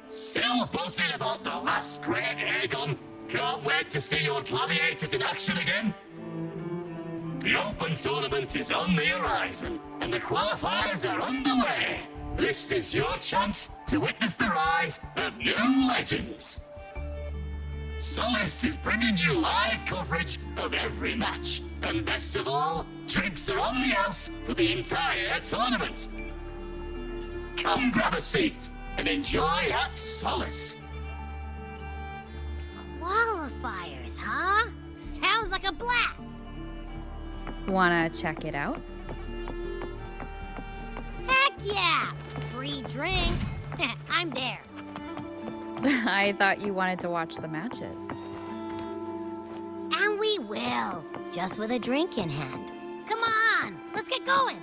Still buzzing about the last great Aegon? Can't wait to see your gladiators in action again. The Open Tournament is on the horizon, and the qualifiers are underway. This is your chance to witness the rise of new legends. Solace is bringing you live coverage of every match, and best of all, drinks are on the house for the entire tournament. Come grab a seat and enjoy at Solace. Qualifiers, huh? Sounds like a blast! Wanna check it out? Heck yeah! Free drinks! I'm there. I thought you wanted to watch the matches. And we will, just with a drink in hand. Come on, let's get going!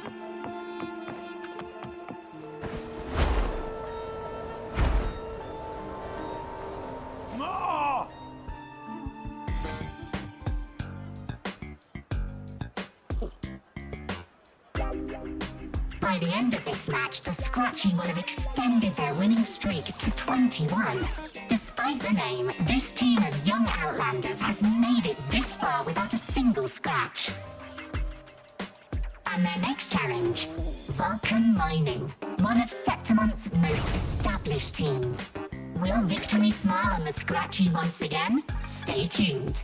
By the end of this match, the Scratchy will have extended their winning streak to 21. Despite the name, this team of young Outlanders has made it this far without a single scratch. And their next challenge, Vulcan Mining, one of Septimont's most established teams. Will victory smile on the Scratchy once again? Stay tuned.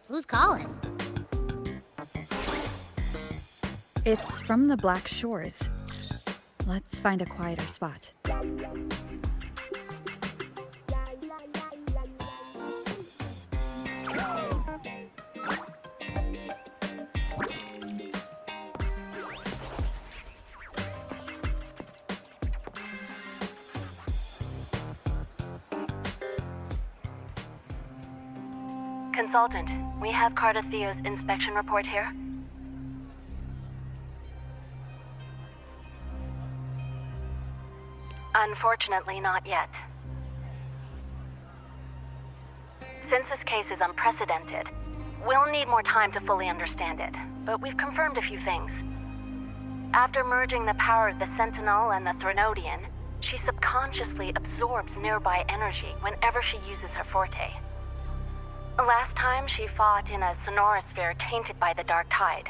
Who's calling? It's from the Black Shores. Let's find a quieter spot. Consultant, we have Cardathea's inspection report here. Unfortunately, not yet. Since this case is unprecedented, we'll need more time to fully understand it, but we've confirmed a few things. After merging the power of the Sentinel and the Threnodian, she subconsciously absorbs nearby energy whenever she uses her forte. Last time, she fought in a sonorosphere tainted by the Dark Tide.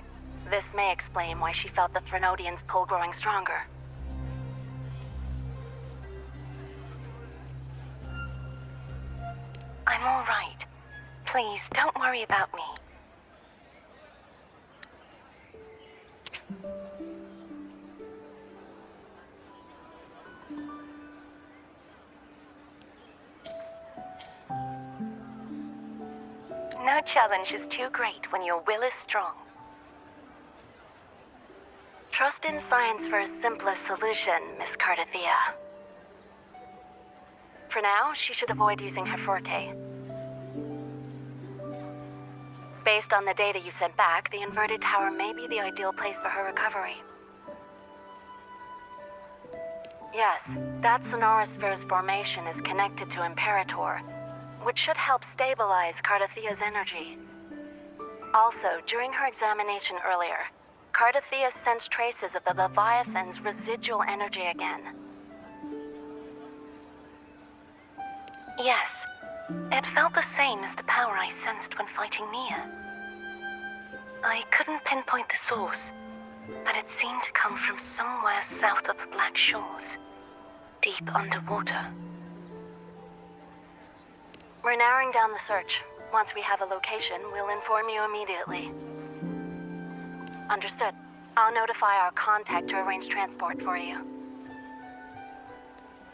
This may explain why she felt the Threnodian's pull growing stronger. I'm all right. Please, don't worry about me. No challenge is too great when your will is strong. Trust in science for a simpler solution, Miss Cardathea. For now, she should avoid using her forte. Based on the data you sent back, the inverted tower may be the ideal place for her recovery. Yes, that sonorosphere's formation is connected to Imperator, which should help stabilize Cardathea's energy. Also, during her examination earlier, Cardathea sensed traces of the Leviathan's residual energy again. Yes, it felt the same as the power I sensed when fighting Mia. I couldn't pinpoint the source, but it seemed to come from somewhere south of the Black Shores, deep underwater. We're narrowing down the search. Once we have a location, we'll inform you immediately. Understood. I'll notify our contact to arrange transport for you.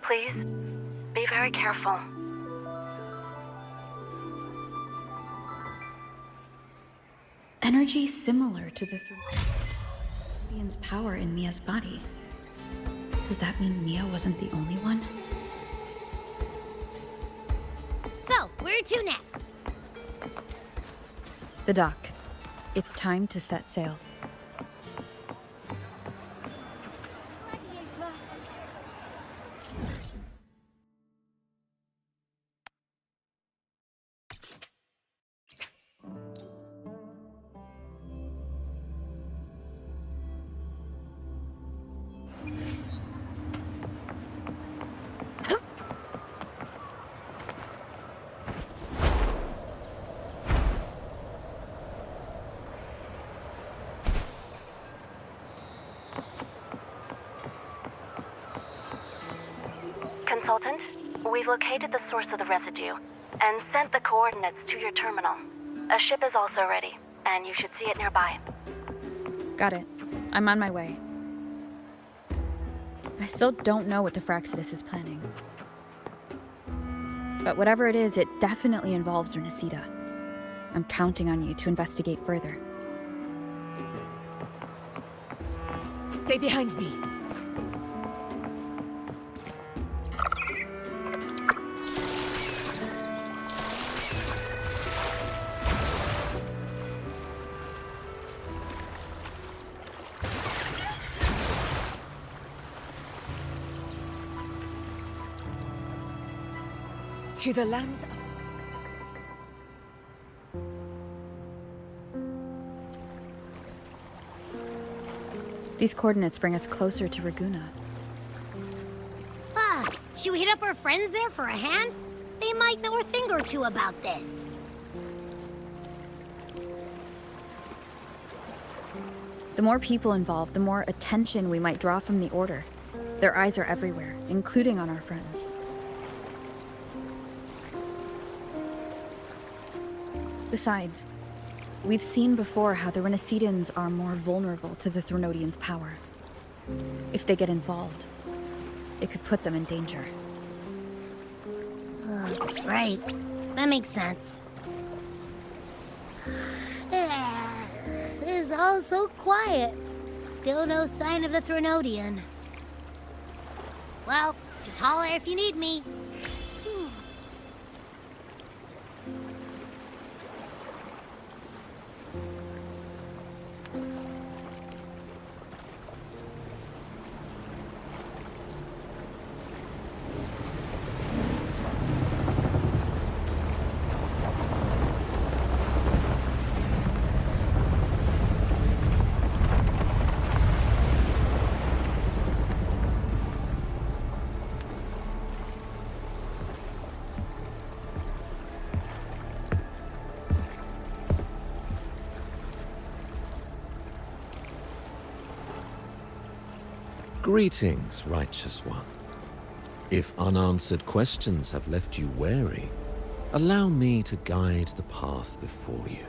Please, be very careful. Energy similar to the Threnodian's power in Mia's body. Does that mean Mia wasn't the only one? So, where to next? The dock. It's time to set sail. Consultant, we've located the source of the residue and sent the coordinates to your terminal. A ship is also ready, and you should see it nearby. Got it. I'm on my way. I still don't know what the Fraxidus is planning. But whatever it is, it definitely involves Renesita. I'm counting on you to investigate further. Stay behind me. To the lands of... These coordinates bring us closer to Raguna. Should we hit up our friends there for a hand? They might know a thing or two about this. The more people involved, the more attention we might draw from the Order. Their eyes are everywhere, including on our friends. Besides, we've seen before how the Renesitans are more vulnerable to the Threnodians' power. If they get involved, it could put them in danger. Right. That makes sense. It's all so quiet. Still no sign of the Threnodian. Well, just holler if you need me. Greetings, righteous one. If unanswered questions have left you wary, allow me to guide the path before you.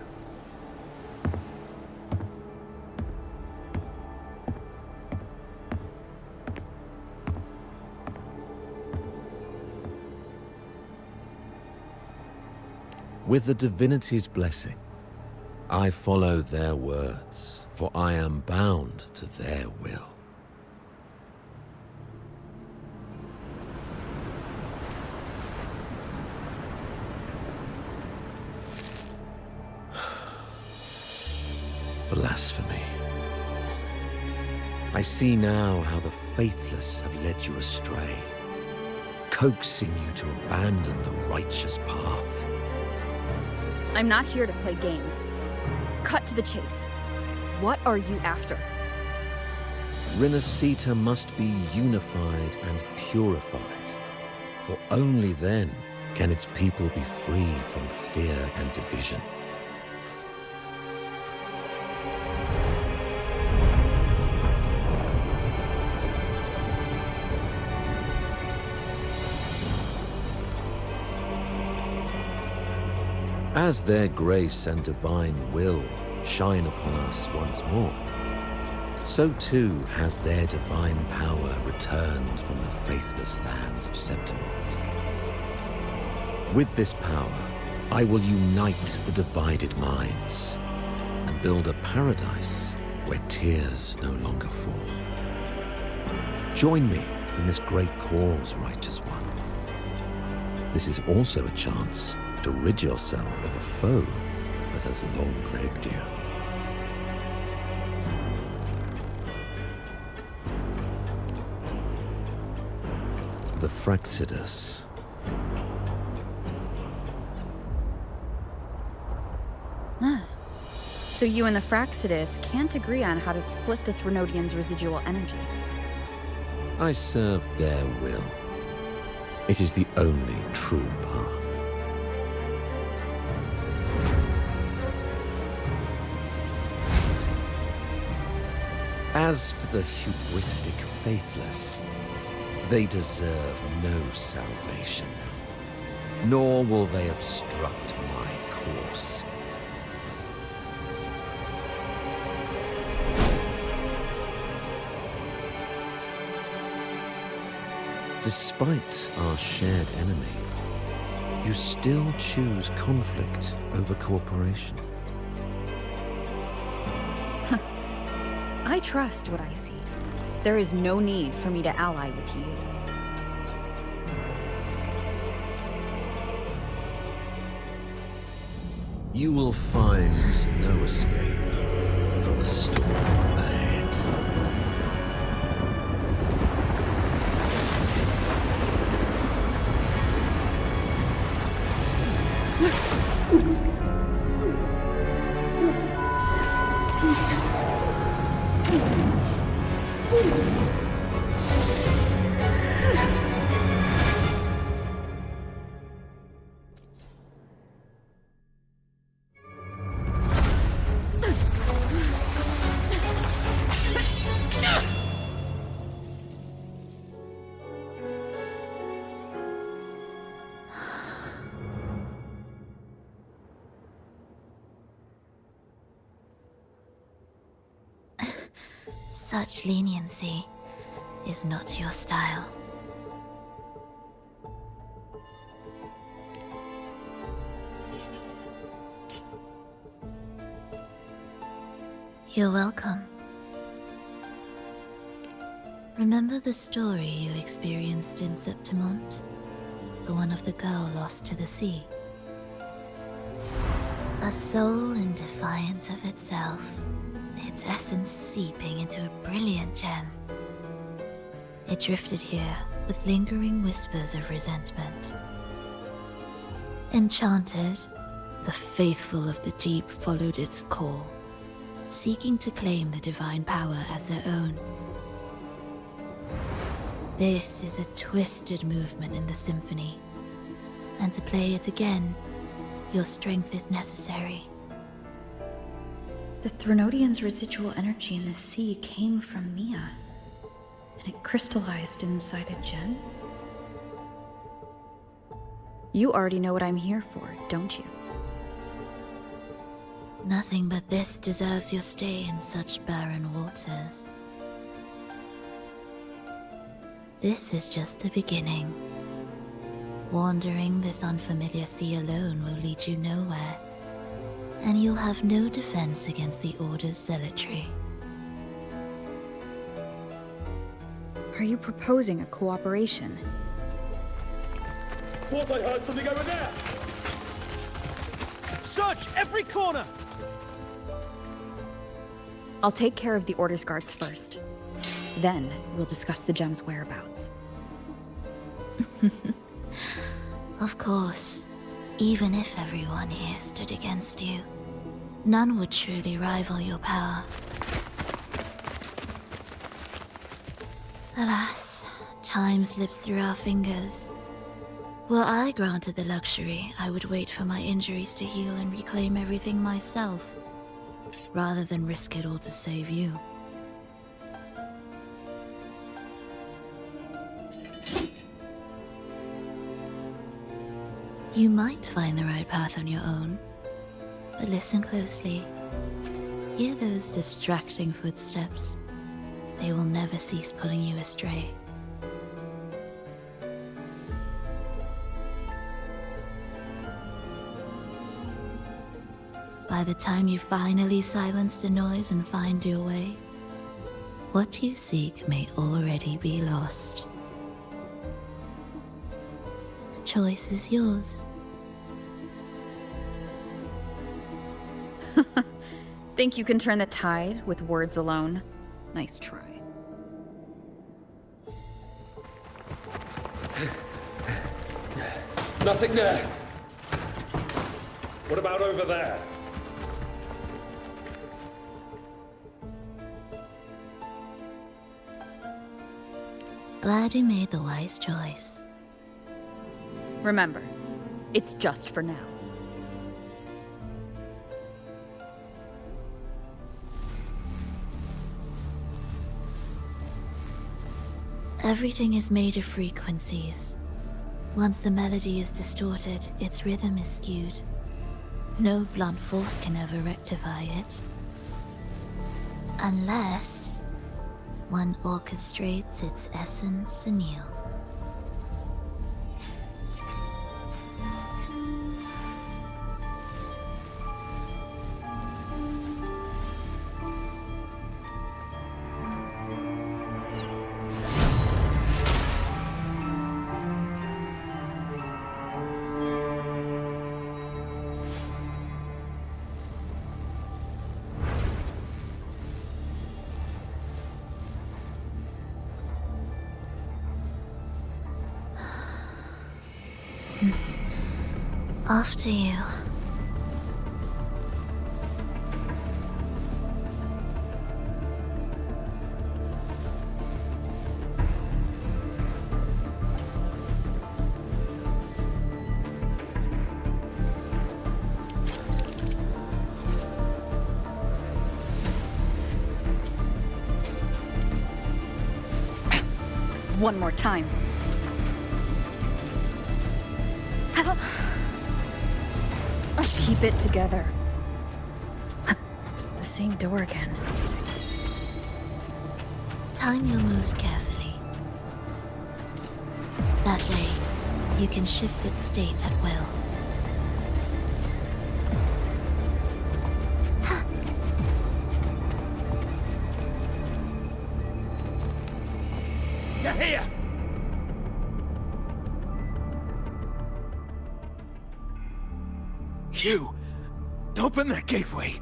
With the divinity's blessing, I follow their words, for I am bound to their will. Blasphemy. I see now how the faithless have led you astray, coaxing you to abandon the righteous path. I'm not here to play games. Cut to the chase. What are you after? Renesita must be unified and purified, for only then can its people be free from fear and division. As their grace and divine will shine upon us once more, so too has their divine power returned from the faithless lands of Septimund. With this power, I will unite the divided minds and build a paradise where tears no longer fall. Join me in this great cause, righteous one. This is also a chance to rid yourself of a foe that has long plagued you. The Fraxidus. So you and the Fraxidus can't agree on how to split the Threnodians' residual energy. I serve their will. It is the only true path. As for the hubristic faithless, they deserve no salvation, nor will they obstruct my course. Despite our shared enemy, you still choose conflict over cooperation. I trust what I see. There is no need for me to ally with you. You will find no escape from the storm ahead. Such leniency is not your style. You're welcome. Remember the story you experienced in Septimont? The one of the girl lost to the sea? A soul in defiance of itself, its essence seeping into a brilliant gem. It drifted here with lingering whispers of resentment. Enchanted, the faithful of the deep followed its call, seeking to claim the divine power as their own. This is a twisted movement in the symphony, and to play it again, your strength is necessary. The Threnodians' residual energy in the sea came from Mia, and it crystallized inside a gem? You already know what I'm here for, don't you? Nothing but this deserves your stay in such barren waters. This is just the beginning. Wandering this unfamiliar sea alone will lead you nowhere, and you'll have no defense against the Order's zealotry. Are you proposing a cooperation? Thought I heard something over there! Search every corner! I'll take care of the Order's guards first. Then, we'll discuss the gem's whereabouts. Of course, even if everyone here stood against you, none would truly rival your power. Alas, time slips through our fingers. Were I granted the luxury, I would wait for my injuries to heal and reclaim everything myself, rather than risk it all to save you. You might find the right path on your own, but listen closely. Hear those distracting footsteps. They will never cease pulling you astray. By the time you finally silence the noise and find your way, What you seek may already be lost. The choice is yours. Think you can turn the tide with words alone? Nice try. Nothing there. What about over there? Glad you made the wise choice. Remember, it's just for now. Everything is made of frequencies. Once the melody is distorted, its rhythm is skewed. No blunt force can ever rectify it. Unless one orchestrates its essence anew. After you. One more time. Keep it together. The same door again. Time your moves carefully. That way, you can shift its state at will. You're here! You! Open that gateway!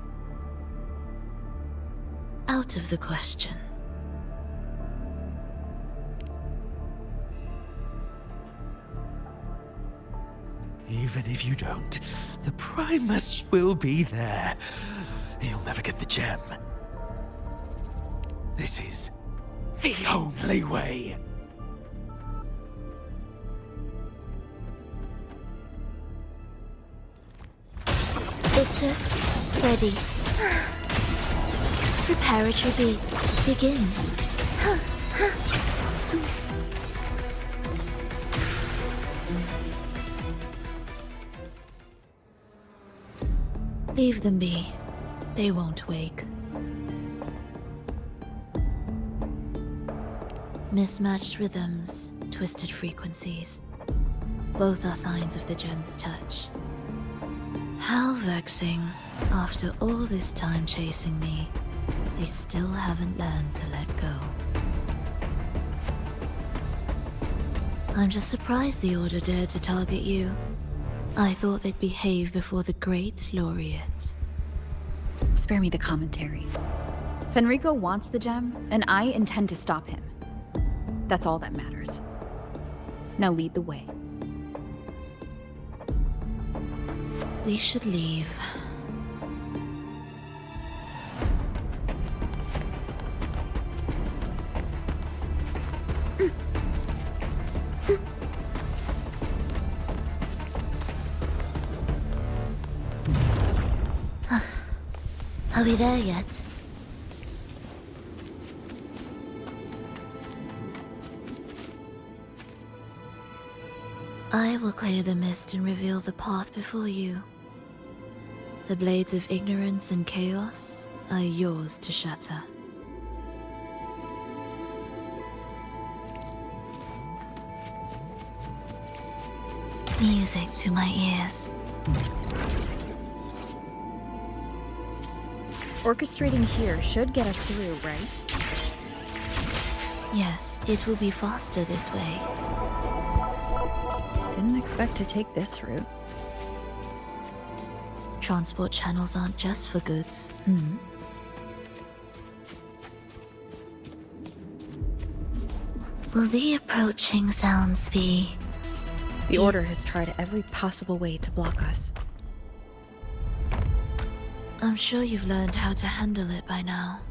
Out of the question. Even if you don't, the Primus will be there. You'll never get the gem. This is the only way. Victus, ready. Preparatory beats, begin. Leave them be. They won't wake. Mismatched rhythms, twisted frequencies. Both are signs of the gem's touch. How vexing. After all this time chasing me, they still haven't learned to let go. I'm just surprised the Order dared to target you. I thought they'd behave before the Great Laureate. Spare me the commentary. Fenrico wants the gem, and I intend to stop him. That's all that matters. Now lead the way. We should leave. Are we there yet? I will clear the mist and reveal the path before you. The blades of ignorance and chaos are yours to shatter. Music to my ears. Orchestrating here should get us through, right? Yes, it will be faster this way. Didn't expect to take this route. Transport channels aren't just for goods. Will the approaching sounds be... The Order has tried every possible way to block us. I'm sure you've learned how to handle it by now.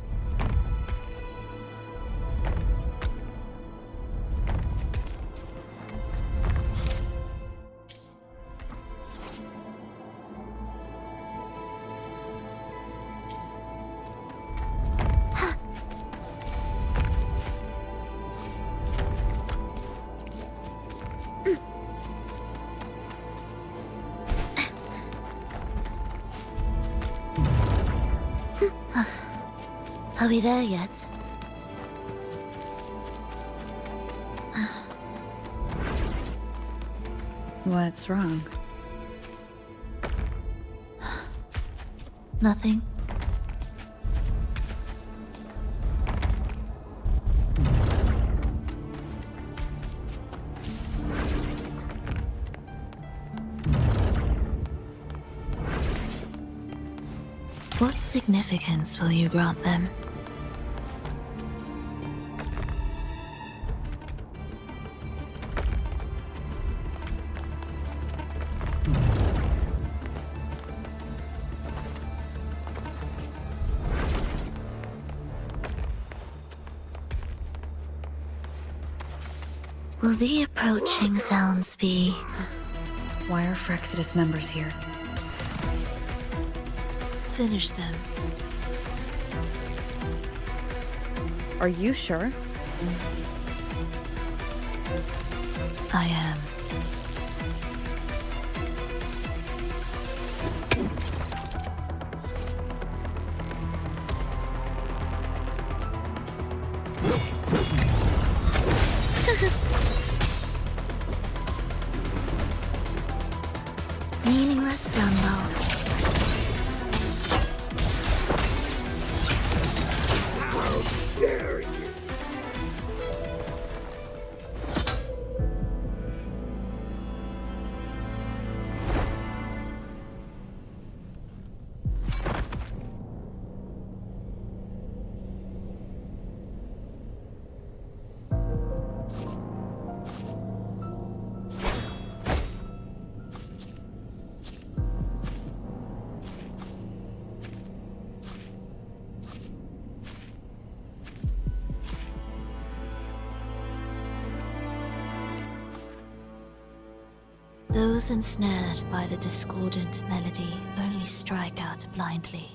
Are we there yet? What's wrong? Nothing. What significance will you grant them? Will the approaching sounds be... Why are Frexidus members here? Finish them. Are you sure? I am. Meaningless rumble. Those ensnared by the discordant melody only strike out blindly.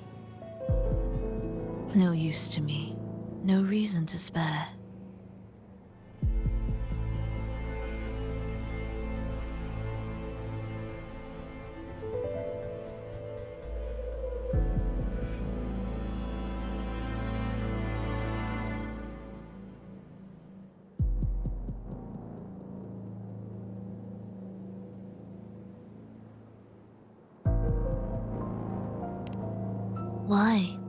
No use to me, no reason to spare. Why?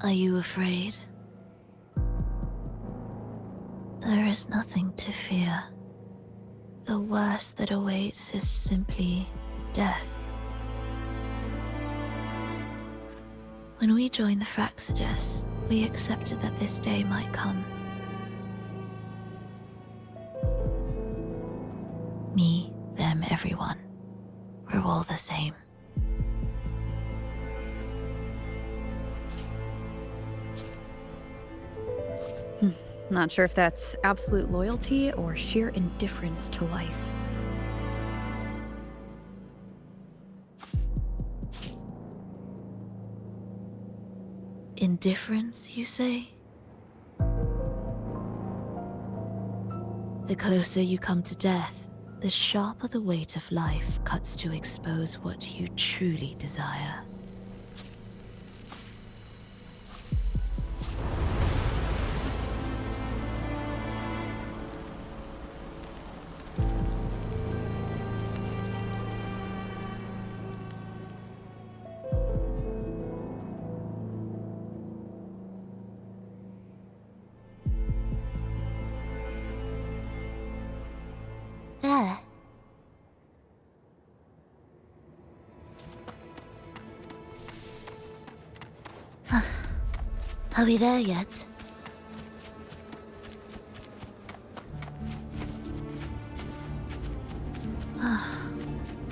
Are you afraid? There is nothing to fear. The worst that awaits is simply death. When we joined the Frexidus, we accepted that this day might come. Me, them, everyone. We're all the same. Not sure if that's absolute loyalty or sheer indifference to life. Indifference, you say? The closer you come to death, the sharper the weight of life cuts to expose what you truly desire. Are we there yet?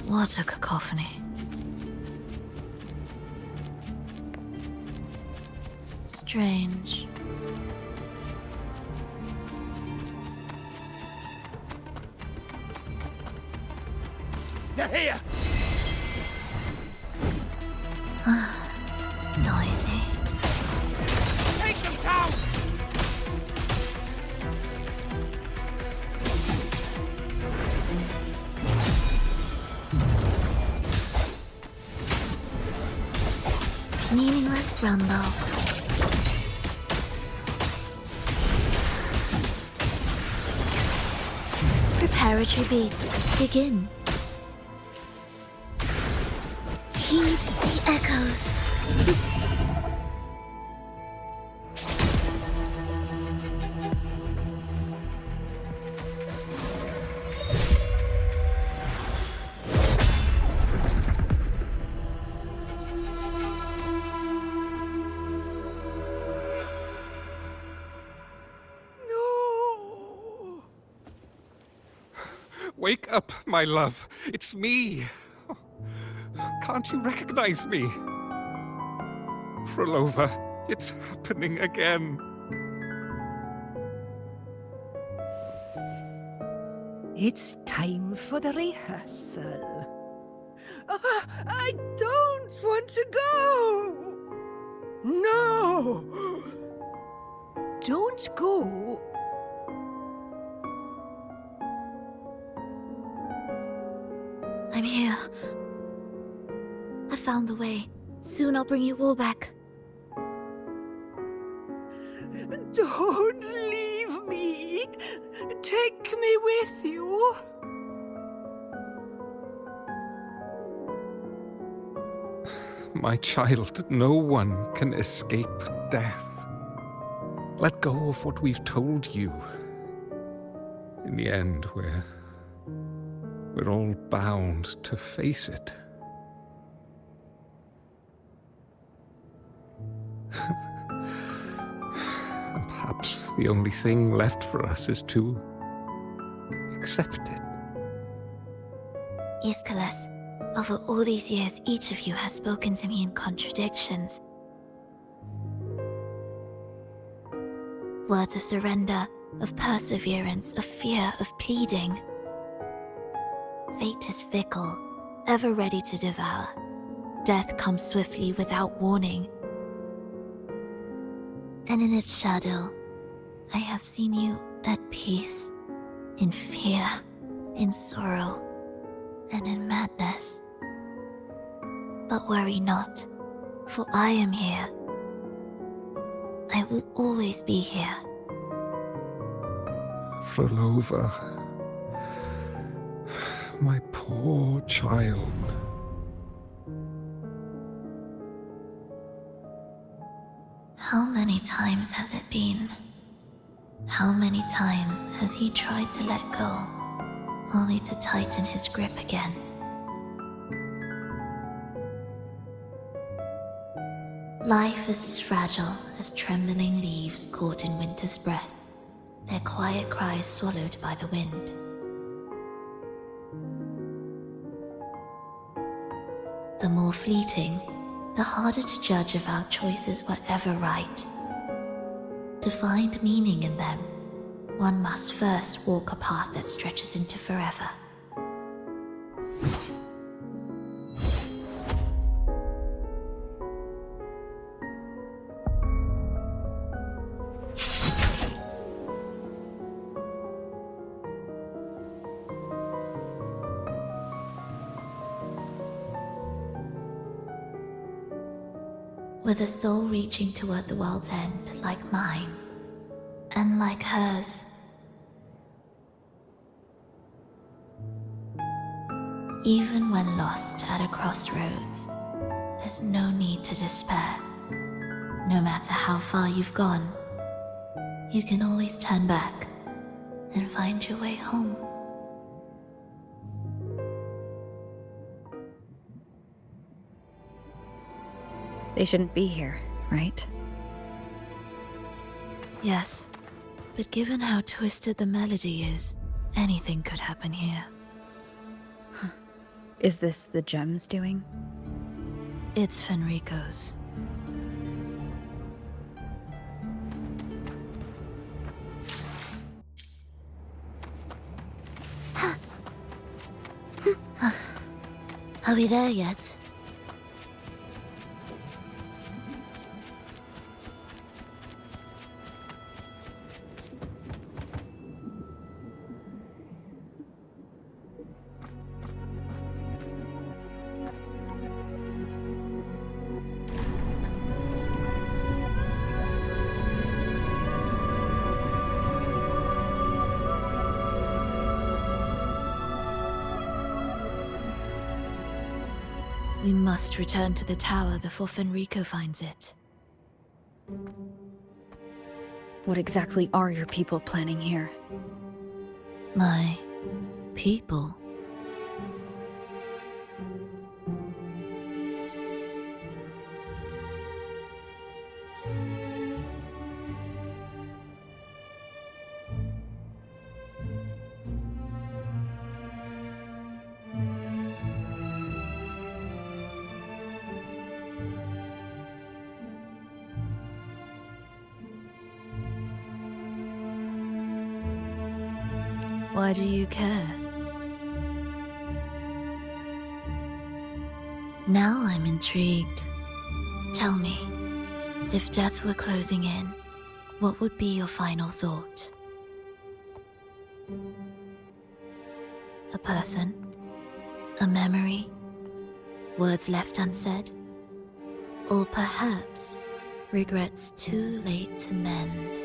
What a cacophony. Strange. They're here! Noisy. Take them down! Meaningless rumble. Preparatory beat. Begin. Heed the echoes. No! Wake up, my love. It's me. Can't you recognize me? Frolova, it's happening again. It's time for the rehearsal. I don't want to go! No! Don't go! I'm here. I found the way. Soon I'll bring you all back. Don't leave me! Take me with you! My child, no one can escape death. Let go of what we've told you. In the end, we're all bound to face it. And perhaps the only thing left for us is to accept it. Iskalas, over all these years, each of you has spoken to me in contradictions. Words of surrender, of perseverance, of fear, of pleading. Fate is fickle, ever ready to devour. Death comes swiftly without warning. And in its shadow, I have seen you at peace, in fear, in sorrow, and in madness. But worry not, for I am here. I will always be here. Frolova, my poor child. How many times has it been? How many times has he tried to let go, only to tighten his grip again? Life is as fragile as trembling leaves caught in winter's breath, their quiet cries swallowed by the wind. The more fleeting, the harder to judge if our choices were ever right. To find meaning in them, one must first walk a path that stretches into forever. With a soul reaching toward the world's end like mine, and like hers. Even when lost at a crossroads, there's no need to despair. No matter how far you've gone, you can always turn back and find your way home. They shouldn't be here, right? Yes, but given how twisted the melody is, anything could happen here. Is this the gems doing? It's Fenrico's. Are we there yet? We must return to the tower before Fenrico finds it. What exactly are your people planning here? My people? Why do you care? Now I'm intrigued. Tell me, if death were closing in, what would be your final thought? A person? A memory? Words left unsaid? Or perhaps regrets too late to mend?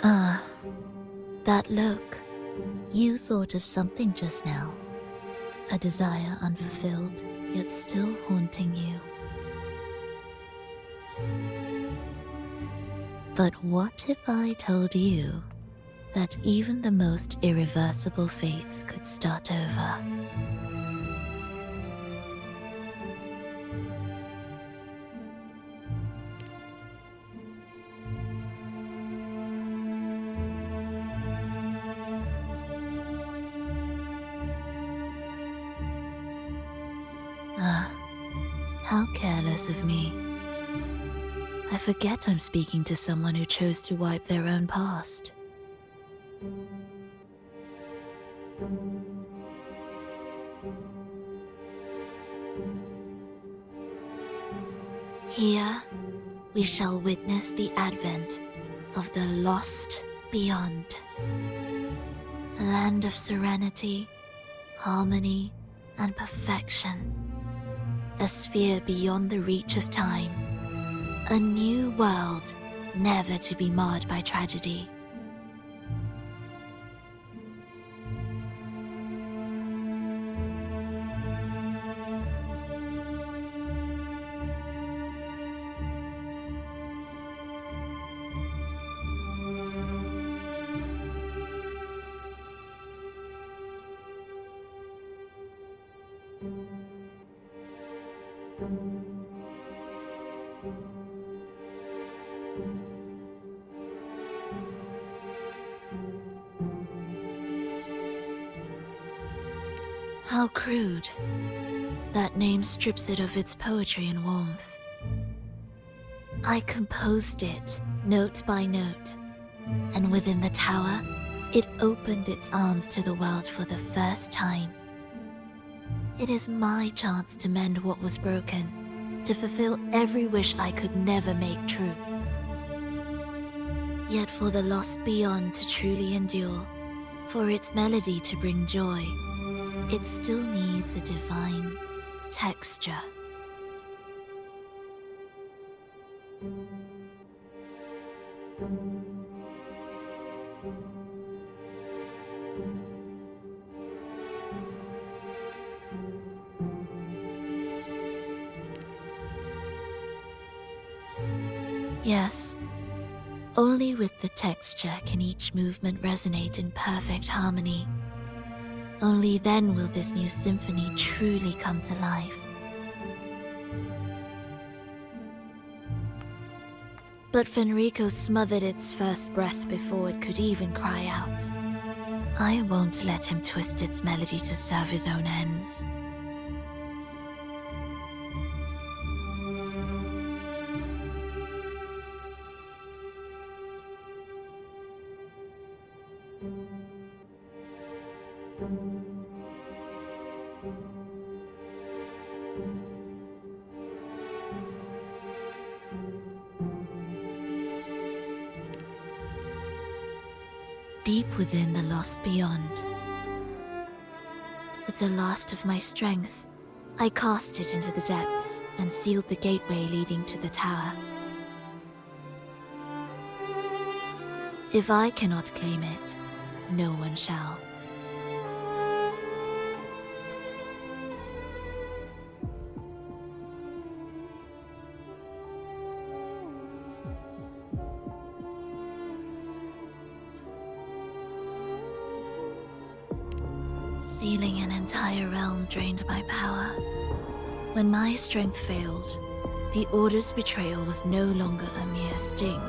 Ah, that look. You thought of something just now. A desire unfulfilled, yet still haunting you. But what if I told you that even the most irreversible fates could start over? Ah, how careless of me. I forget I'm speaking to someone who chose to wipe their own past. Here, we shall witness the advent of the lost beyond. A land of serenity, harmony, and perfection. A sphere beyond the reach of time. A new world, never to be marred by tragedy. How crude. That name strips it of its poetry and warmth. I composed it, note by note, and within the tower, it opened its arms to the world for the first time. It is my chance to mend what was broken, to fulfill every wish I could never make true. Yet for the lost beyond to truly endure, For its melody to bring joy, it still needs a divine texture. Yes, only with the texture can each movement resonate in perfect harmony. Only then will this new symphony truly come to life. But Fenrico smothered its first breath before it could even cry out. I won't let him twist its melody to serve his own ends. Deep within the lost beyond, with the last of my strength, I cast it into the depths and sealed the gateway leading to the tower. If I cannot claim it, no one shall. Sealing an entire realm drained my power. When my strength failed, the Order's betrayal was no longer a mere sting,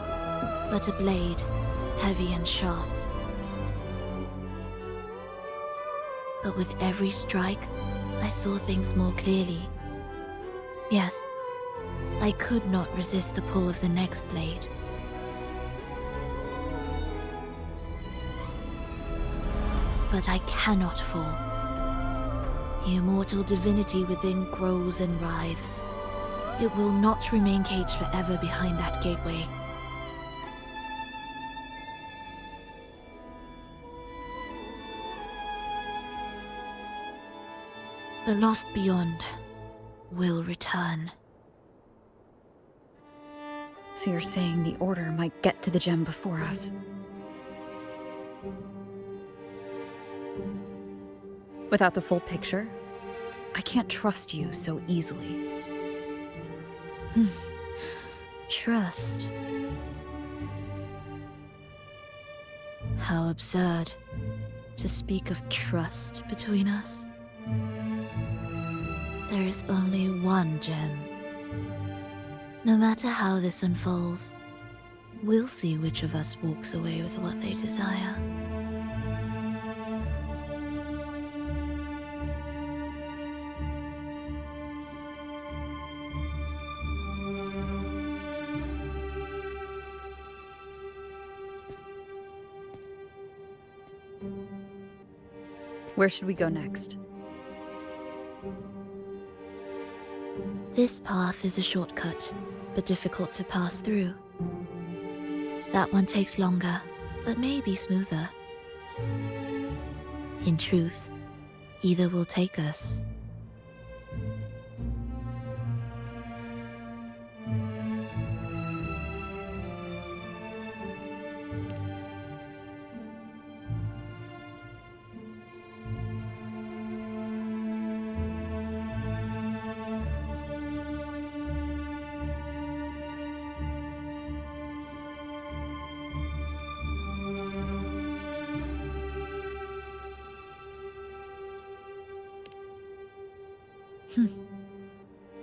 but a blade, heavy and sharp. But with every strike, I saw things more clearly. Yes, I could not resist the pull of the next blade. But I cannot fall. The immortal divinity within grows and writhes. It will not remain caged forever behind that gateway. The lost beyond will return. So you're saying the Order might get to the gem before us? Without the full picture, I can't trust you so easily. Trust. How absurd to speak of trust between us. There is only one gem. No matter how this unfolds, we'll see which of us walks away with what they desire. Where should we go next? This path is a shortcut, but difficult to pass through. That one takes longer, but may be smoother. In truth, either will take us.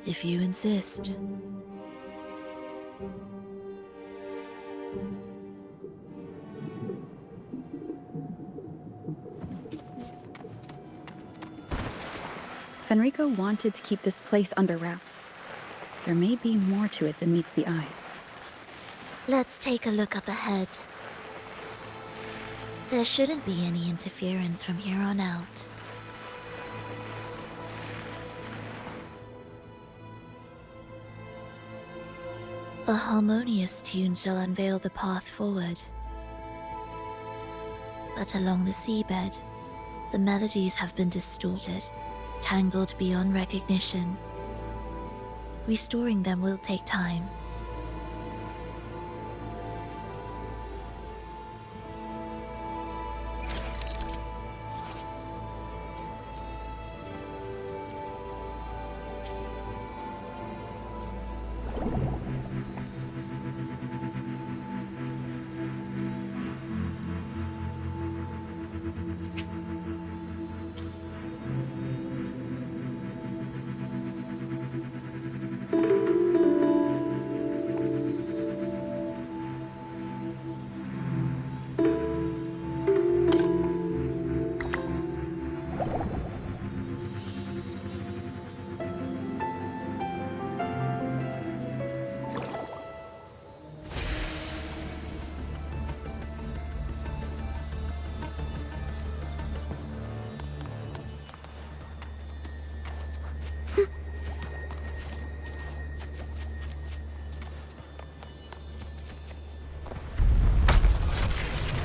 If you insist. Fenrico wanted to keep this place under wraps. There may be more to it than meets the eye. Let's take a look up ahead. There shouldn't be any interference from here on out. A harmonious tune shall unveil the path forward. But along the seabed, the melodies have been distorted, tangled beyond recognition. Restoring them will take time.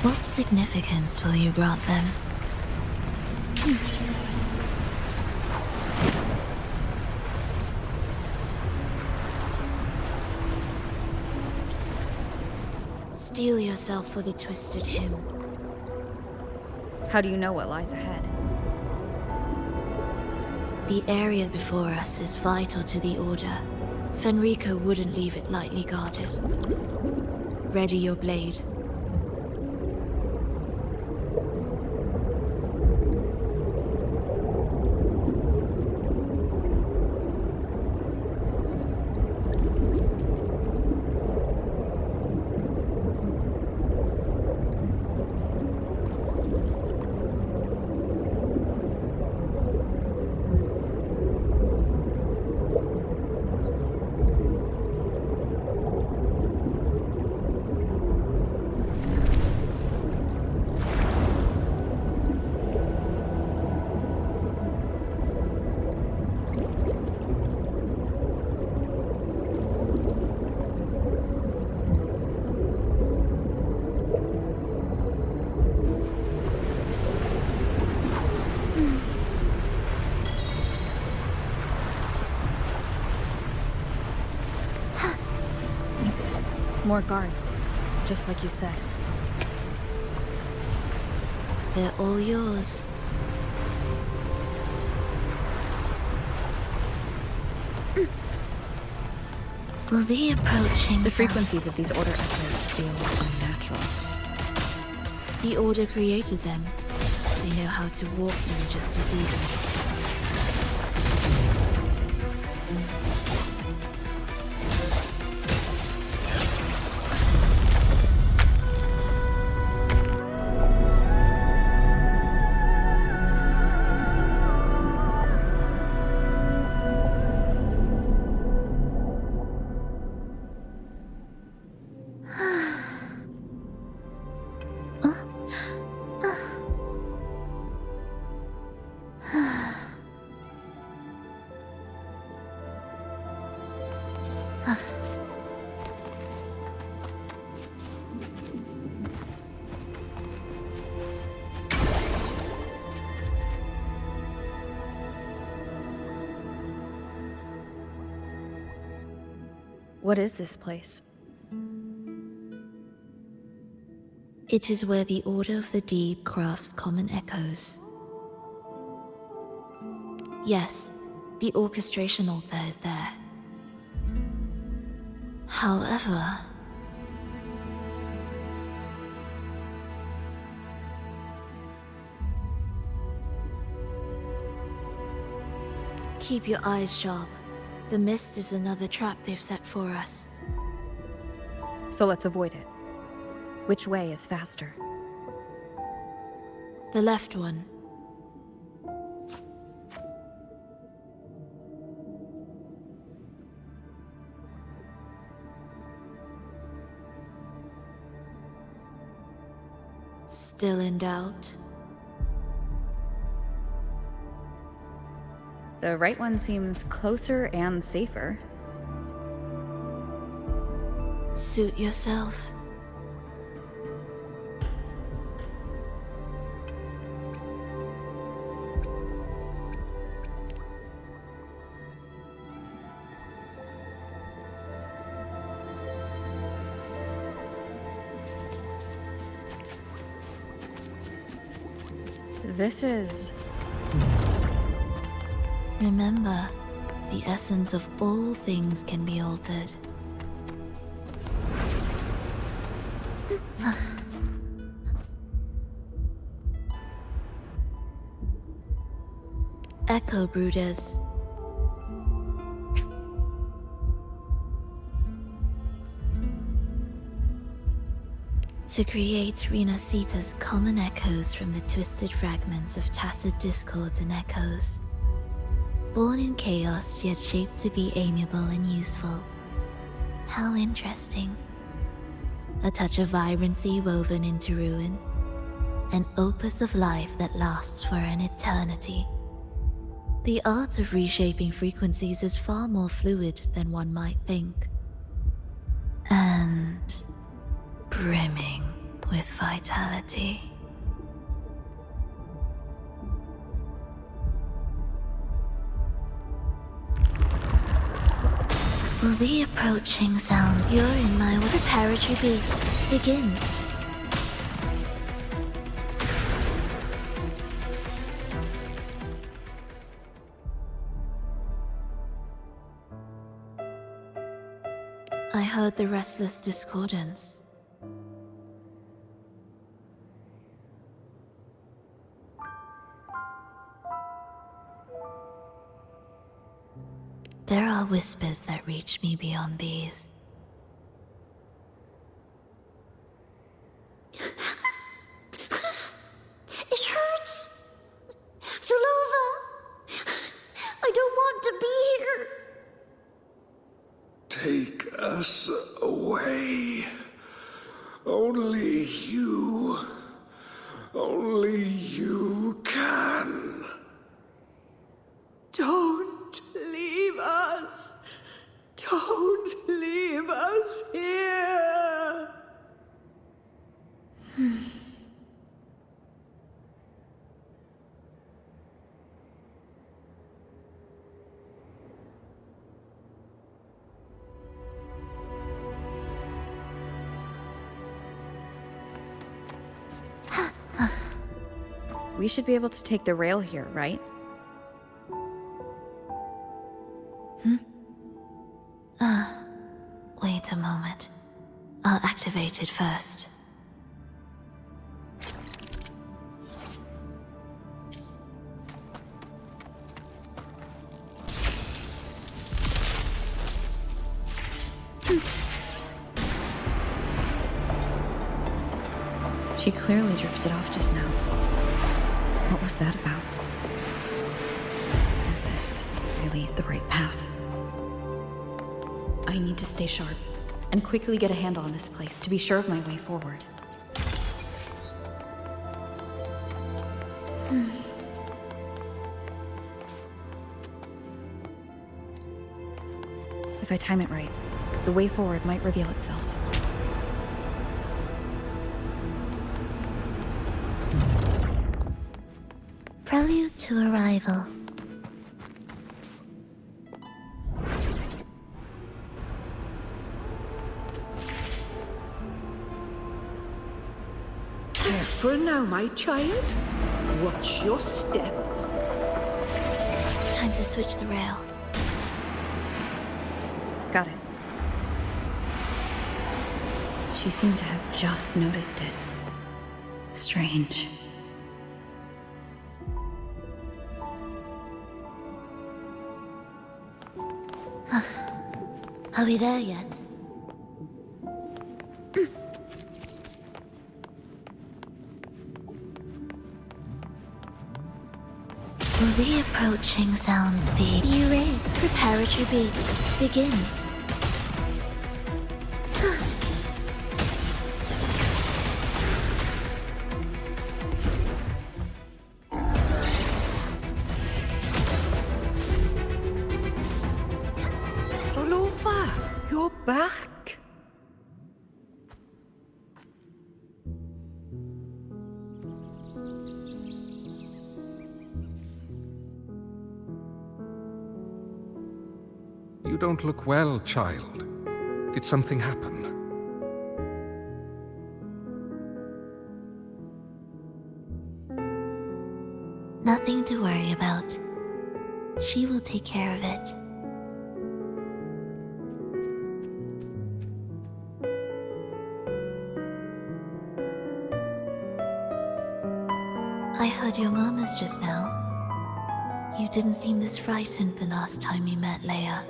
What significance will you grant them? Steel yourself for the twisted hymn. How do you know what lies ahead? The area before us is vital to the Order. Fenrico wouldn't leave it lightly guarded. Ready your blade. More guards, just like you said. They're all yours. Will the approaching The sound- frequencies of these Order echoes feel unnatural. The Order created them. They know how to walk them just as easily. What is this place? It is where the Order of the Deep crafts common echoes. Yes, the orchestration altar is there. However, keep your eyes sharp. The mist is another trap they've set for us. So let's avoid it. Which way is faster? The left one. Still in doubt? The right one seems closer and safer. Suit yourself. this is... Remember, the essence of all things can be altered. Echo Brooders. To create Renasita's common echoes from the twisted fragments of tacit discords and echoes. Born in chaos, yet shaped to be amiable and useful. How interesting. A touch of vibrancy woven into ruin. An opus of life that lasts for an eternity. The art of reshaping frequencies is far more fluid than one might think. And brimming with vitality. Will the approaching sounds you're in my way? Preparatory beats begin. I heard the restless discordance. There are whispers that reach me beyond these. It hurts! Vulova! I don't want to be here! Take us away. Only you can. Don't leave us. Don't leave us here. We should be able to take the rail here, right? Wait a moment. I'll activate it first. She clearly drifted off just now. What was that about? Is this really the right path? I need to stay sharp and quickly get a handle on this place to be sure of my way forward. If I time it right, the way forward might reveal itself. Prelude to arrival. Careful now, my child. Watch your step. Time to switch the rail. Got it. She seemed to have just noticed it. Strange. Are we there yet? Will the approaching sounds be erased? Preparatory beats begin. Vulova, you're back. You don't look well, child. Did something happen? nothing to worry about. She will take care of it. I heard your murmurs just now. You didn't seem this frightened the last time we met, Leia.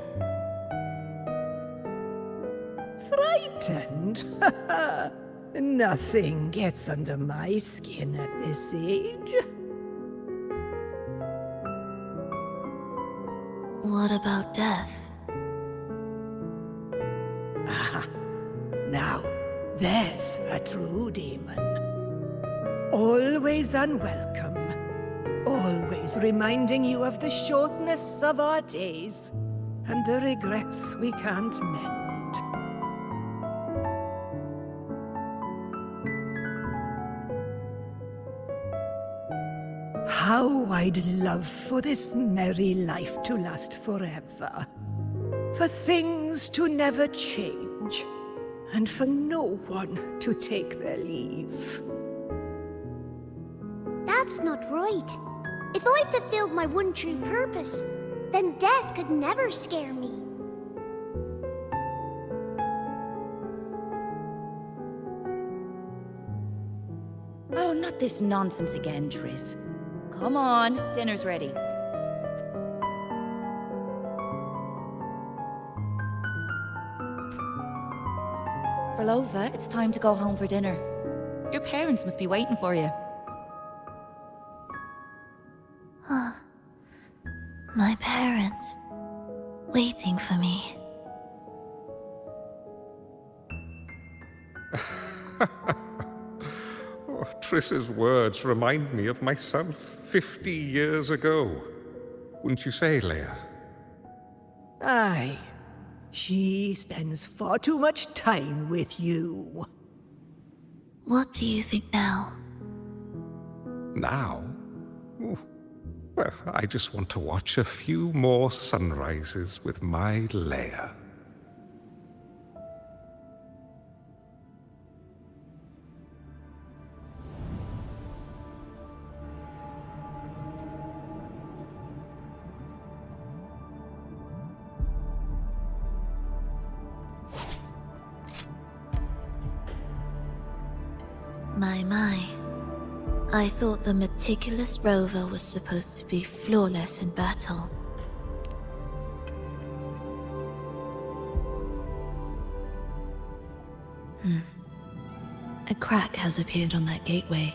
Frightened? Nothing gets under my skin at this age. What about death? Ah, now, there's a true demon. Always unwelcome. Always reminding you of the shortness of our days and the regrets we can't mend. How I'd love for this merry life to last forever. For things to never change, and for no one to take their leave. That's not right. If I fulfilled my one true purpose, then death could never scare me. Oh, not this nonsense again, Triss. Come on, dinner's ready. Verlova, it's time to go home for dinner. Your parents must be waiting for you. My parents, waiting for me. Oh, Triss's words remind me of myself 50 years ago. Wouldn't you say, Leia? Aye. She spends far too much time with you. What do you think now? Now? Ooh. Well, I just want to watch a few more sunrises with my Leia. My. I thought the meticulous rover was supposed to be flawless in battle. A crack has appeared on that gateway.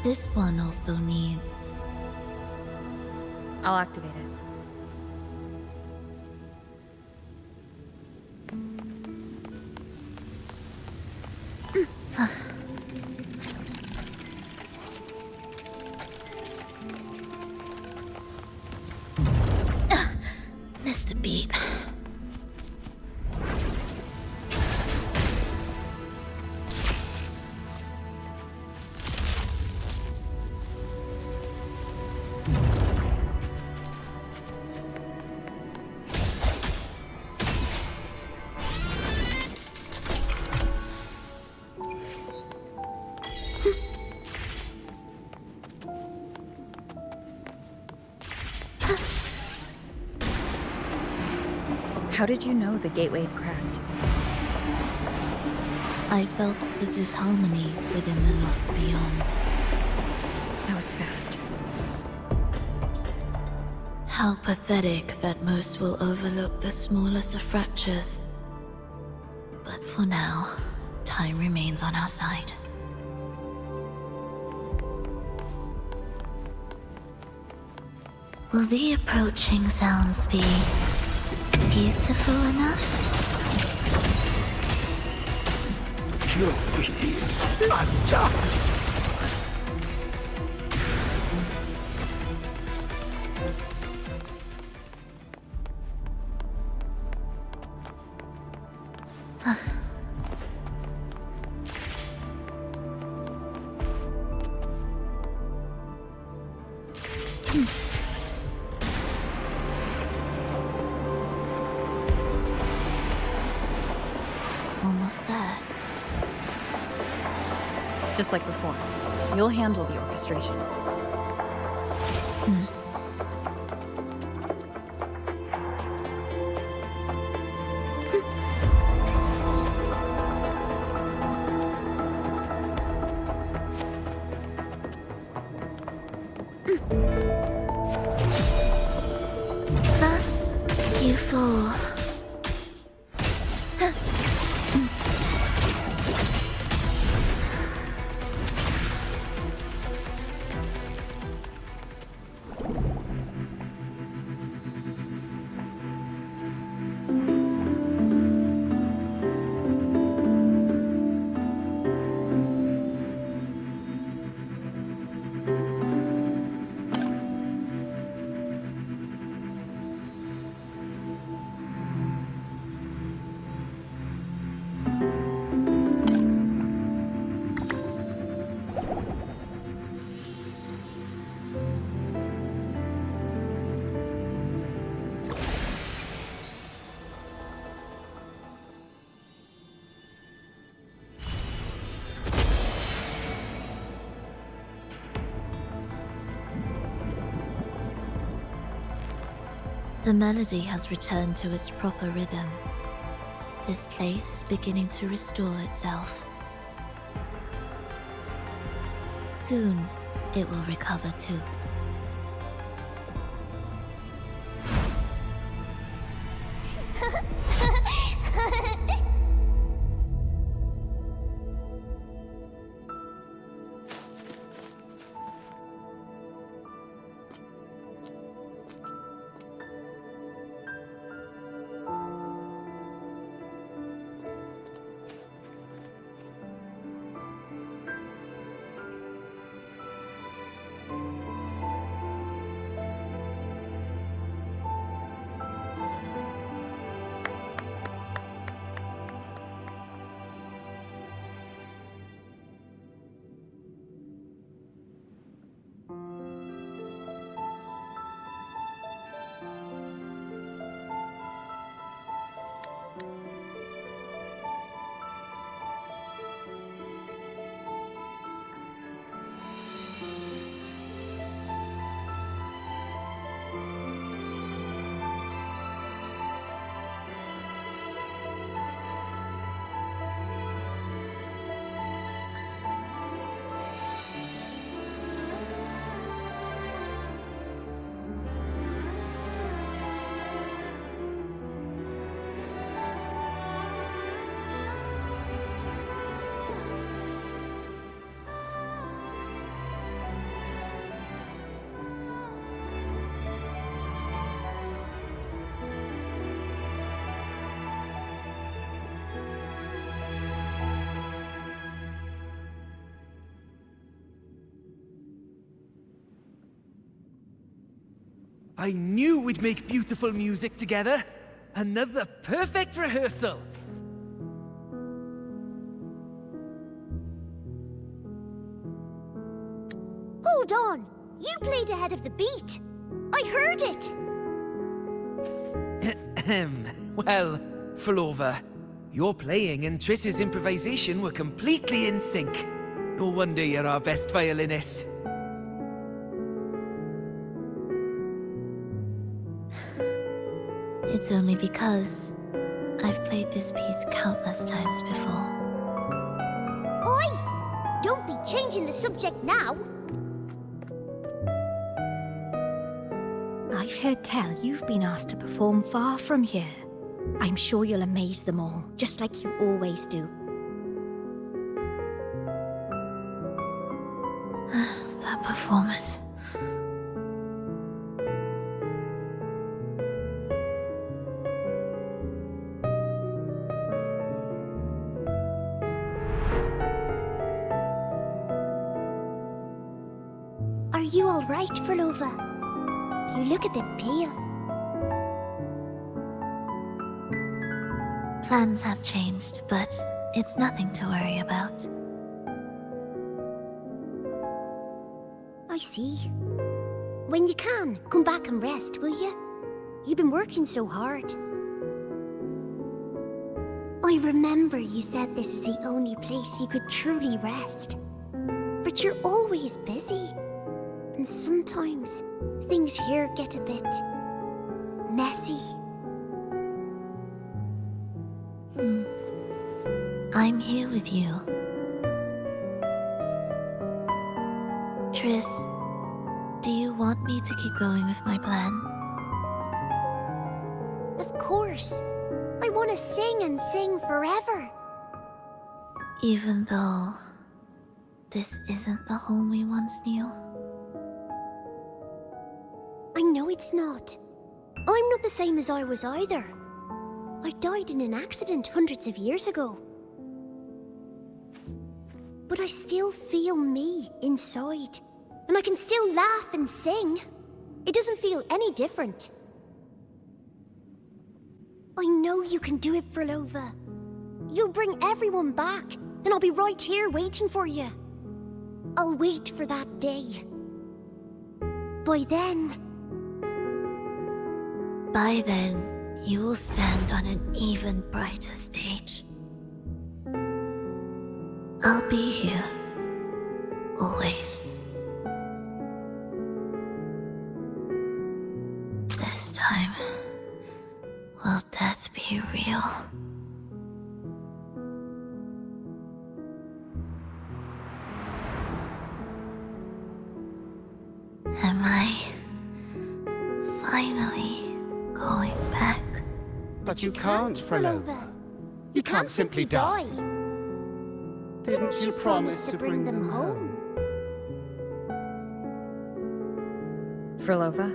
This one also needs... I'll activate it. Missed a beat. How did you know the gateway had cracked? I felt the disharmony within the lost beyond. That was fast. How pathetic that most will overlook the smallest of fractures. But for now, time remains on our side. Will the approaching sounds be beautiful enough? Almost there. Just like before. You'll handle the orchestration. Thus, you fall. The melody has returned to its proper rhythm. This place is beginning to restore itself. Soon, it will recover too. I knew we'd make beautiful music together. Another perfect rehearsal. Hold on! You played ahead of the beat. I heard it! Well, Flova, your playing and Triss's improvisation were completely in sync. No wonder you're our best violinist. It's only because I've played this piece countless times before. Oi! Don't be changing the subject now! I've heard tell you've been asked to perform far from here. I'm sure you'll amaze them all, just like you always do. That performance. Are you all right, Flova? You look a bit pale. Plans have changed, but it's nothing to worry about. I see. When you can, come back and rest, will you? You've been working so hard. I I remember you said this is the only place you could truly rest. But you're always busy. And sometimes things here get a bit messy. I'm here with you. Triss, do you want me to keep going with my plan? Of course. I want to sing and sing forever. Even though this isn't the home we once knew? I know it's not. I'm not the same as I was either. I died in an accident hundreds of years ago. But I still feel me inside. And I can still laugh and sing. It doesn't feel any different. I know you can do it, Frolova. You'll bring everyone back, and I'll be right here waiting for you. I'll wait for that day. By then, you will stand on an even brighter stage. I'll be here. Always. This time, will death be real? Am I finally going back? But you can't, Frolova. You can't simply die. Didn't you promise to bring them home? Frolova?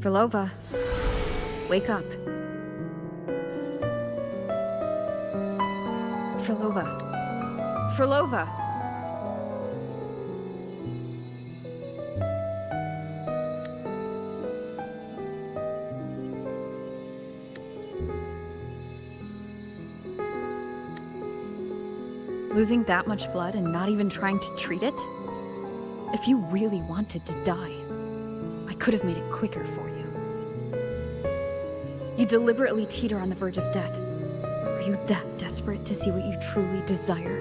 Frolova? Wake up. Frolova. Frolova! Losing that much blood and not even trying to treat it? If you really wanted to die, I could have made it quicker for you. You deliberately teeter on the verge of death. Are you that desperate to see what you truly desire?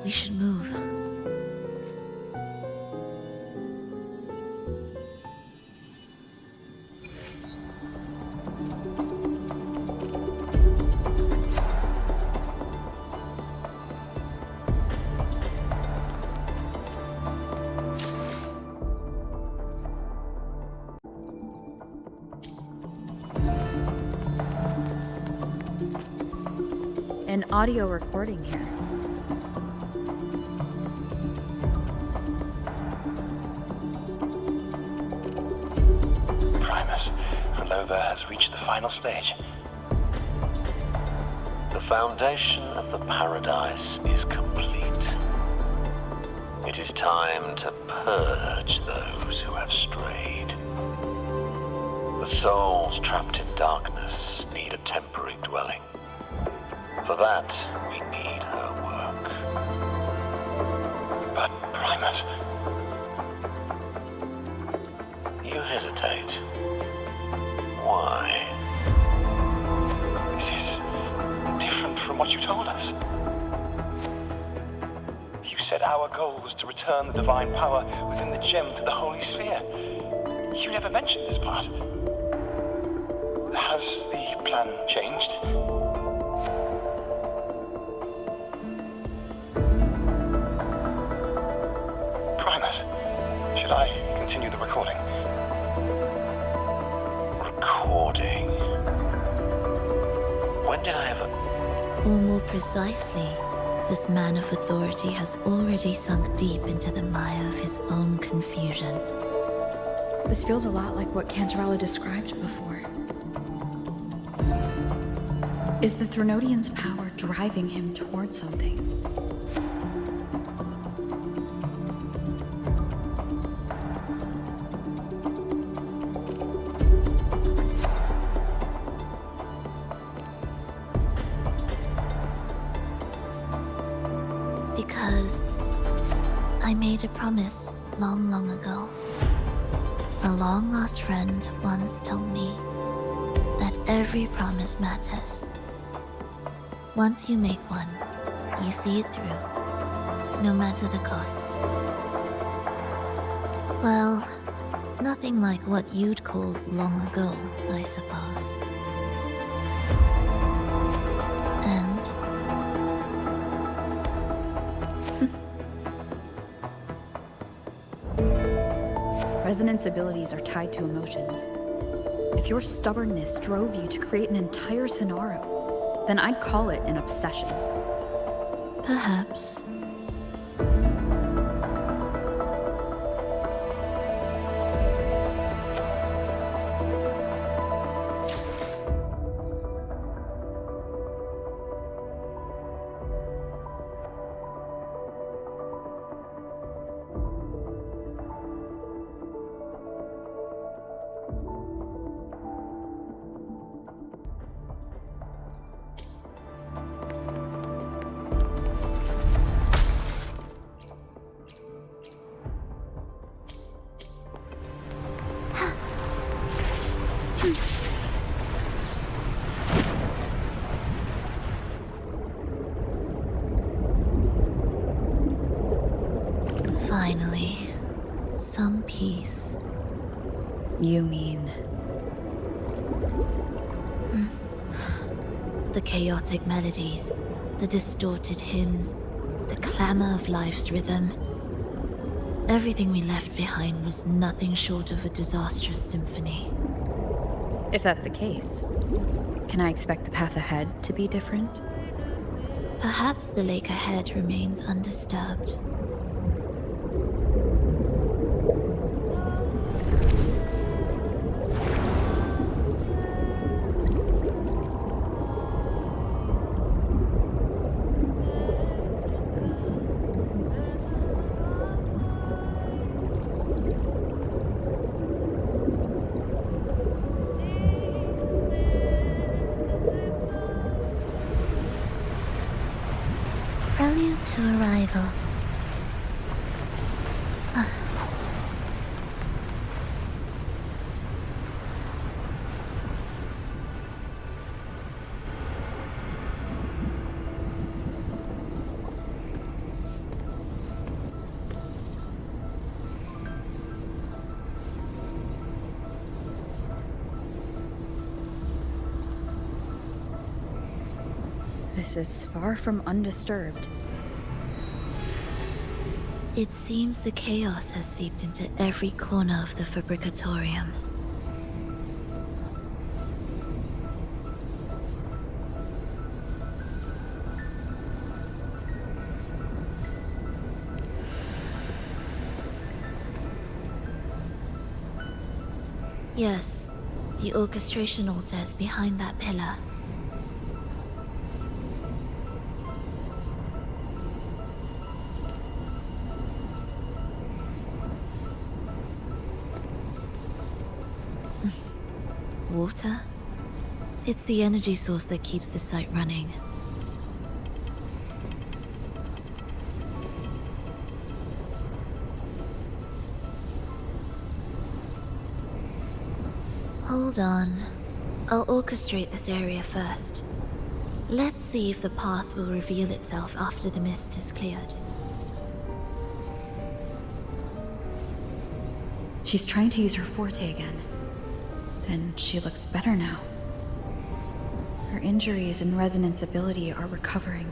We should move. An audio recording here. Frolova has reached the final stage. The foundation of the paradise is complete. It is time to purge those who have strayed. The souls trapped in darkness need a temporary dwelling. For that, we need her work. But, Primus... You hesitate. Why? This is different from what you told us. You said our goal was to return the divine power within the gem to the Holy Sphere. You never mentioned this part. Has the plan changed? Primus, should I continue the recording? Recording? When did I ever... Or more precisely, this man of authority has already sunk deep into the mire of his own confusion. This feels a lot like what Cantarella described before. Is the Threnodian's power driving him towards something? Because I made a promise long, long ago. A long-lost friend once told me that every promise matters. Once you make one, you see it through, no matter the cost. Well, nothing like what you'd call long ago, I suppose. And Resonance abilities are tied to emotions. If your stubbornness drove you to create an entire scenario, then I'd call it an obsession. perhaps. Finally, some peace. You mean? The chaotic melodies, the distorted hymns, the clamor of life's rhythm. Everything we left behind was nothing short of a disastrous symphony. If that's the case, can I expect the path ahead to be different? Perhaps the lake ahead remains undisturbed. Prelude to arrival. This is far from undisturbed. It seems the chaos has seeped into every corner of the Fabricatorium. Yes, the orchestration altar is behind that pillar. Water? It's the energy source that keeps the site running. Hold on. I'll orchestrate this area first. Let's see if the path will reveal itself after the mist is cleared. She's trying to use her forte again. And she looks better now. Her injuries and resonance ability are recovering.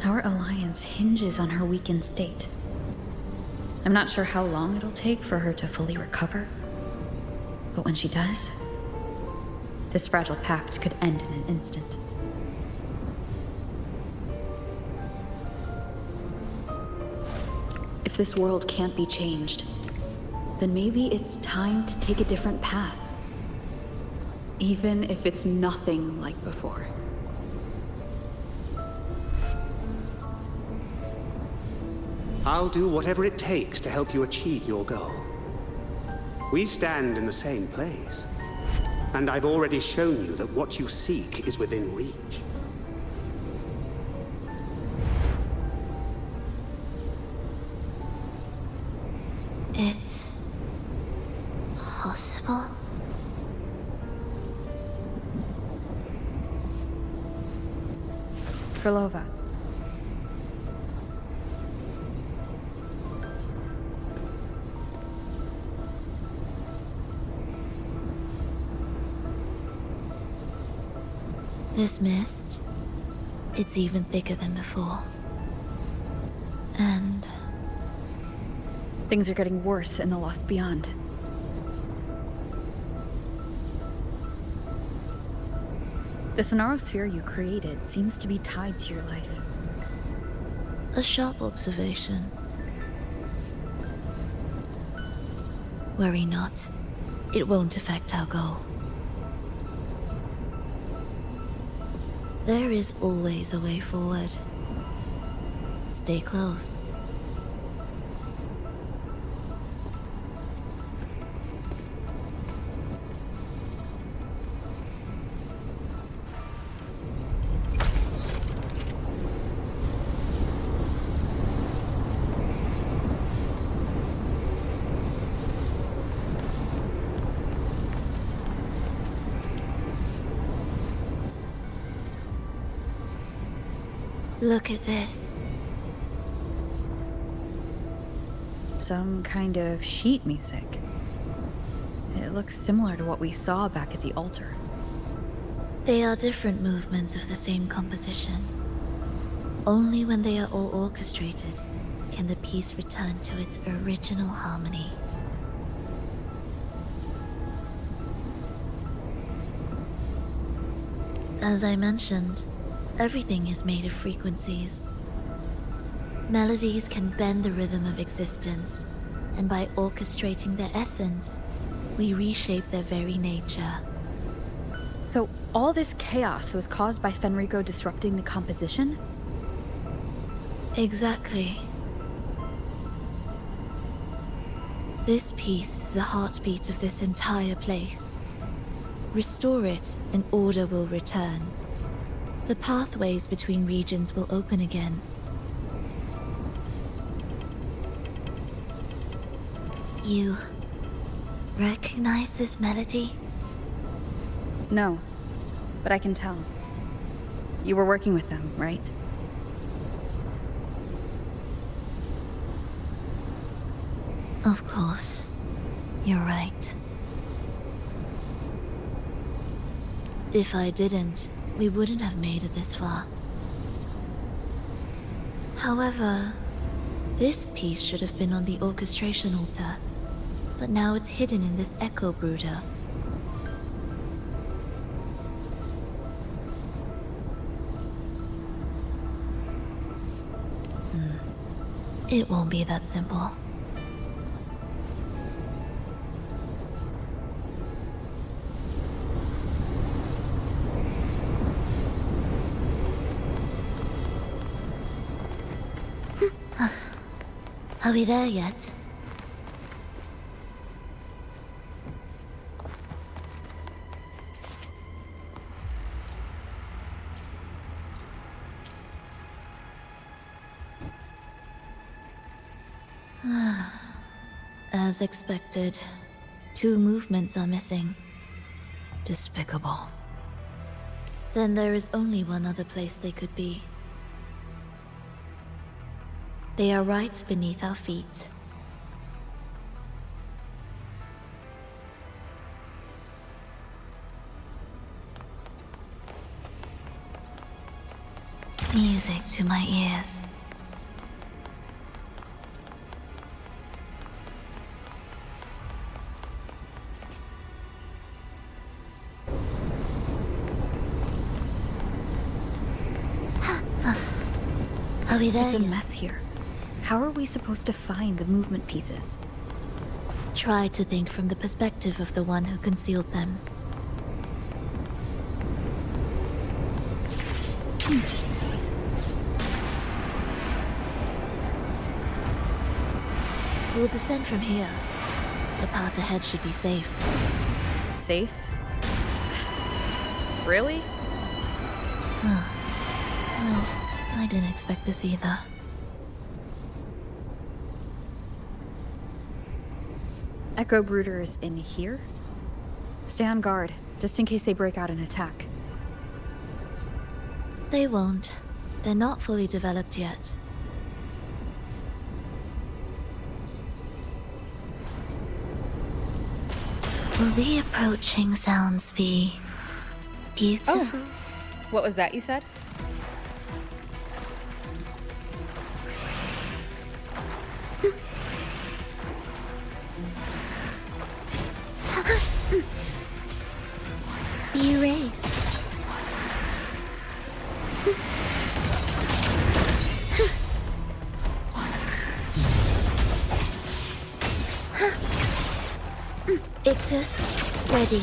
Our alliance hinges on her weakened state. I'm not sure how long it'll take for her to fully recover. But when she does, this fragile pact could end in an instant. If this world can't be changed, then maybe it's time to take a different path. even if it's nothing like before. I'll do whatever it takes to help you achieve your goal. We stand in the same place, and I've already shown you that what you seek is within reach. It's possible? Frolova. This mist, it's even thicker than before. And things are getting worse in the Lost Beyond. The Sonarosphere you created seems to be tied to your life. a sharp observation. Worry not. It won't affect our goal. There is always a way forward. Stay close. Look at this. Some kind of sheet music. It looks similar to what we saw back at the altar. They are different movements of the same composition. Only when they are all orchestrated can the piece return to its original harmony. As I mentioned, everything is made of frequencies. Melodies can bend the rhythm of existence, and by orchestrating their essence, we reshape their very nature. So all this chaos was caused by Fenrico disrupting the composition? Exactly. This piece is the heartbeat of this entire place. Restore it, and order will return. The pathways between regions will open again. You recognize this melody? No, but I can tell. You were working with them, right? Of course. You're right. If I didn't, we wouldn't have made it this far. However, this piece should have been on the orchestration altar, but now it's hidden in this echo brooder. It won't be that simple. Are we there yet? As expected, 2 movements are missing. Despicable. Then there is only one other place they could be. They are right beneath our feet. Music to my ears. Are we there? It's a mess here. How are we supposed to find the movement pieces? Try to think from the perspective of the one who concealed them. We'll descend from here. The path ahead should be safe. Safe? Really? Well, I didn't expect this either. Echo Brooders in here? Stay on guard, just in case they break out and attack. They won't. They're not fully developed yet. Will the approaching sounds be beautiful? Oh. What was that you said? Be erased. Ictus, ready.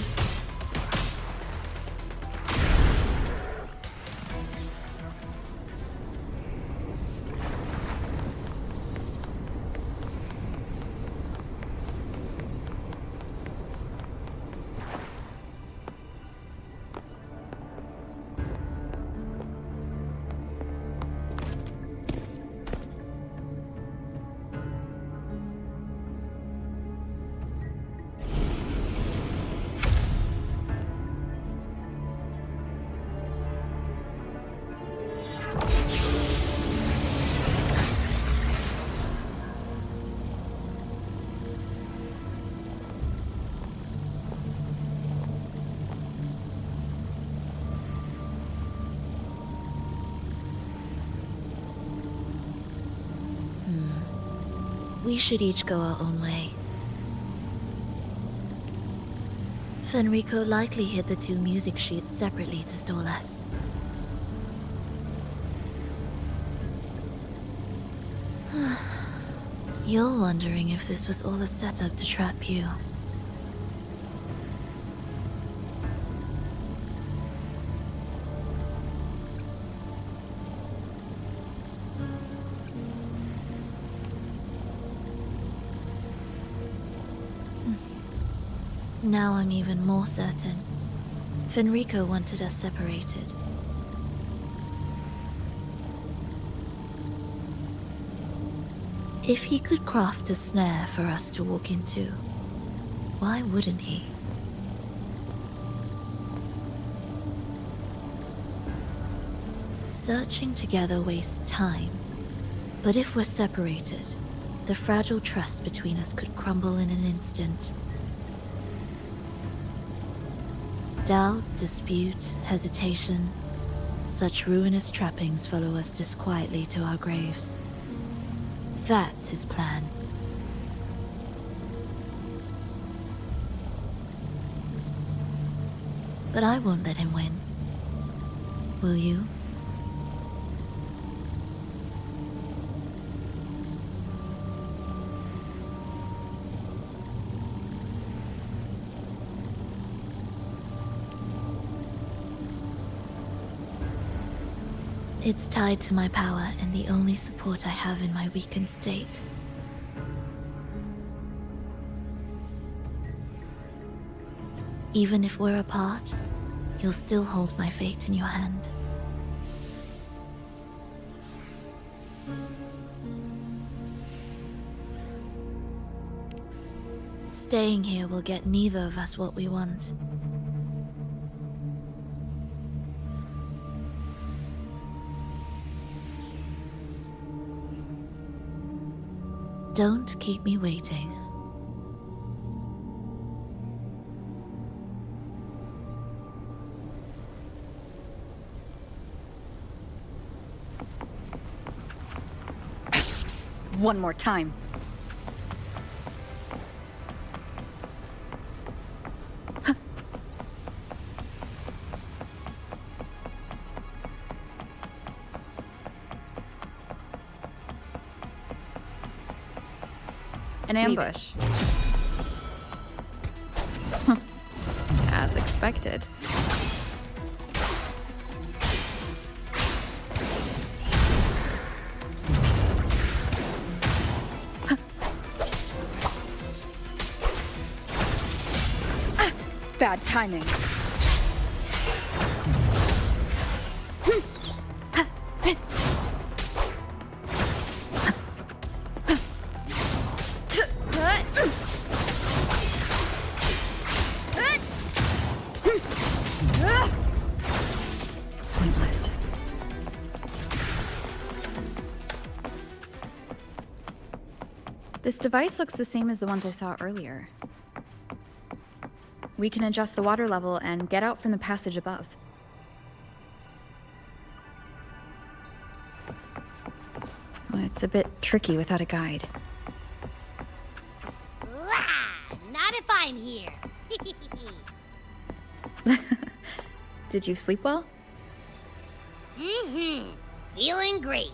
We should each go our own way. Fenrico likely hid the two music sheets separately to stall us. You're wondering if this was all a setup to trap you. Now I'm even more certain. Fenrico wanted us separated. If he could craft a snare for us to walk into, why wouldn't he? Searching together wastes time, but if we're separated, the fragile trust between us could crumble in an instant. Doubt, dispute, hesitation, such ruinous trappings follow us disquietly to our graves. That's his plan. But I won't let him win. Will you? It's tied to my power and the only support I have in my weakened state. Even if we're apart, you'll still hold my fate in your hand. Staying here will get neither of us what we want. Don't keep me waiting. One more time. An ambush. As expected. Bad timing. Pointless. This device looks the same as the ones I saw earlier. We can adjust the water level and get out from the passage above. Well, it's a bit tricky without a guide. Not if I'm here. Did you sleep well? Mm-hmm. Feeling great.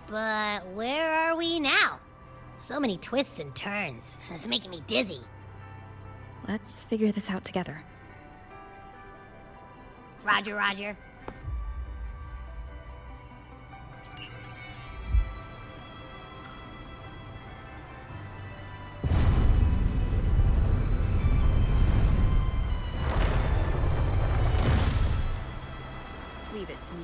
But where are we now? So many twists and turns. It's making me dizzy. Let's figure this out together. Roger, roger. Leave it to me.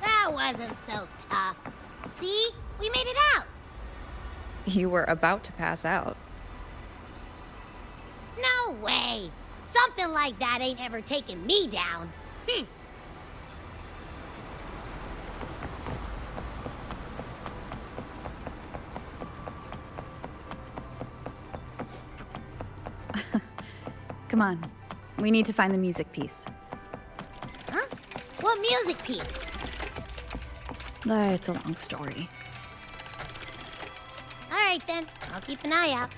That wasn't so tough. See? We made it out. You were about to pass out. No way. Something like that ain't ever taken me down. Come on. We need to find the music piece. Huh? What music piece? It's a long story. All right then. I'll keep an eye out.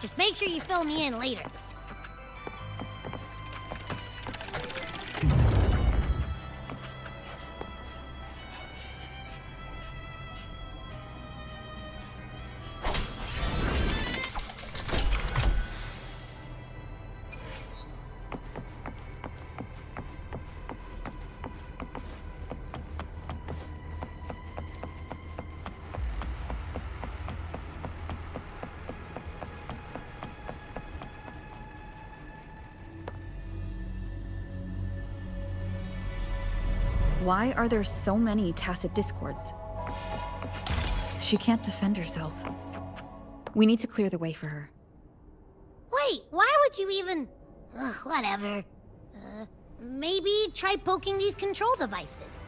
Just make sure you fill me in later. Why are there so many tacit discords? She can't defend herself. We need to clear the way for her. Wait, why would you even... whatever. Maybe try poking these control devices.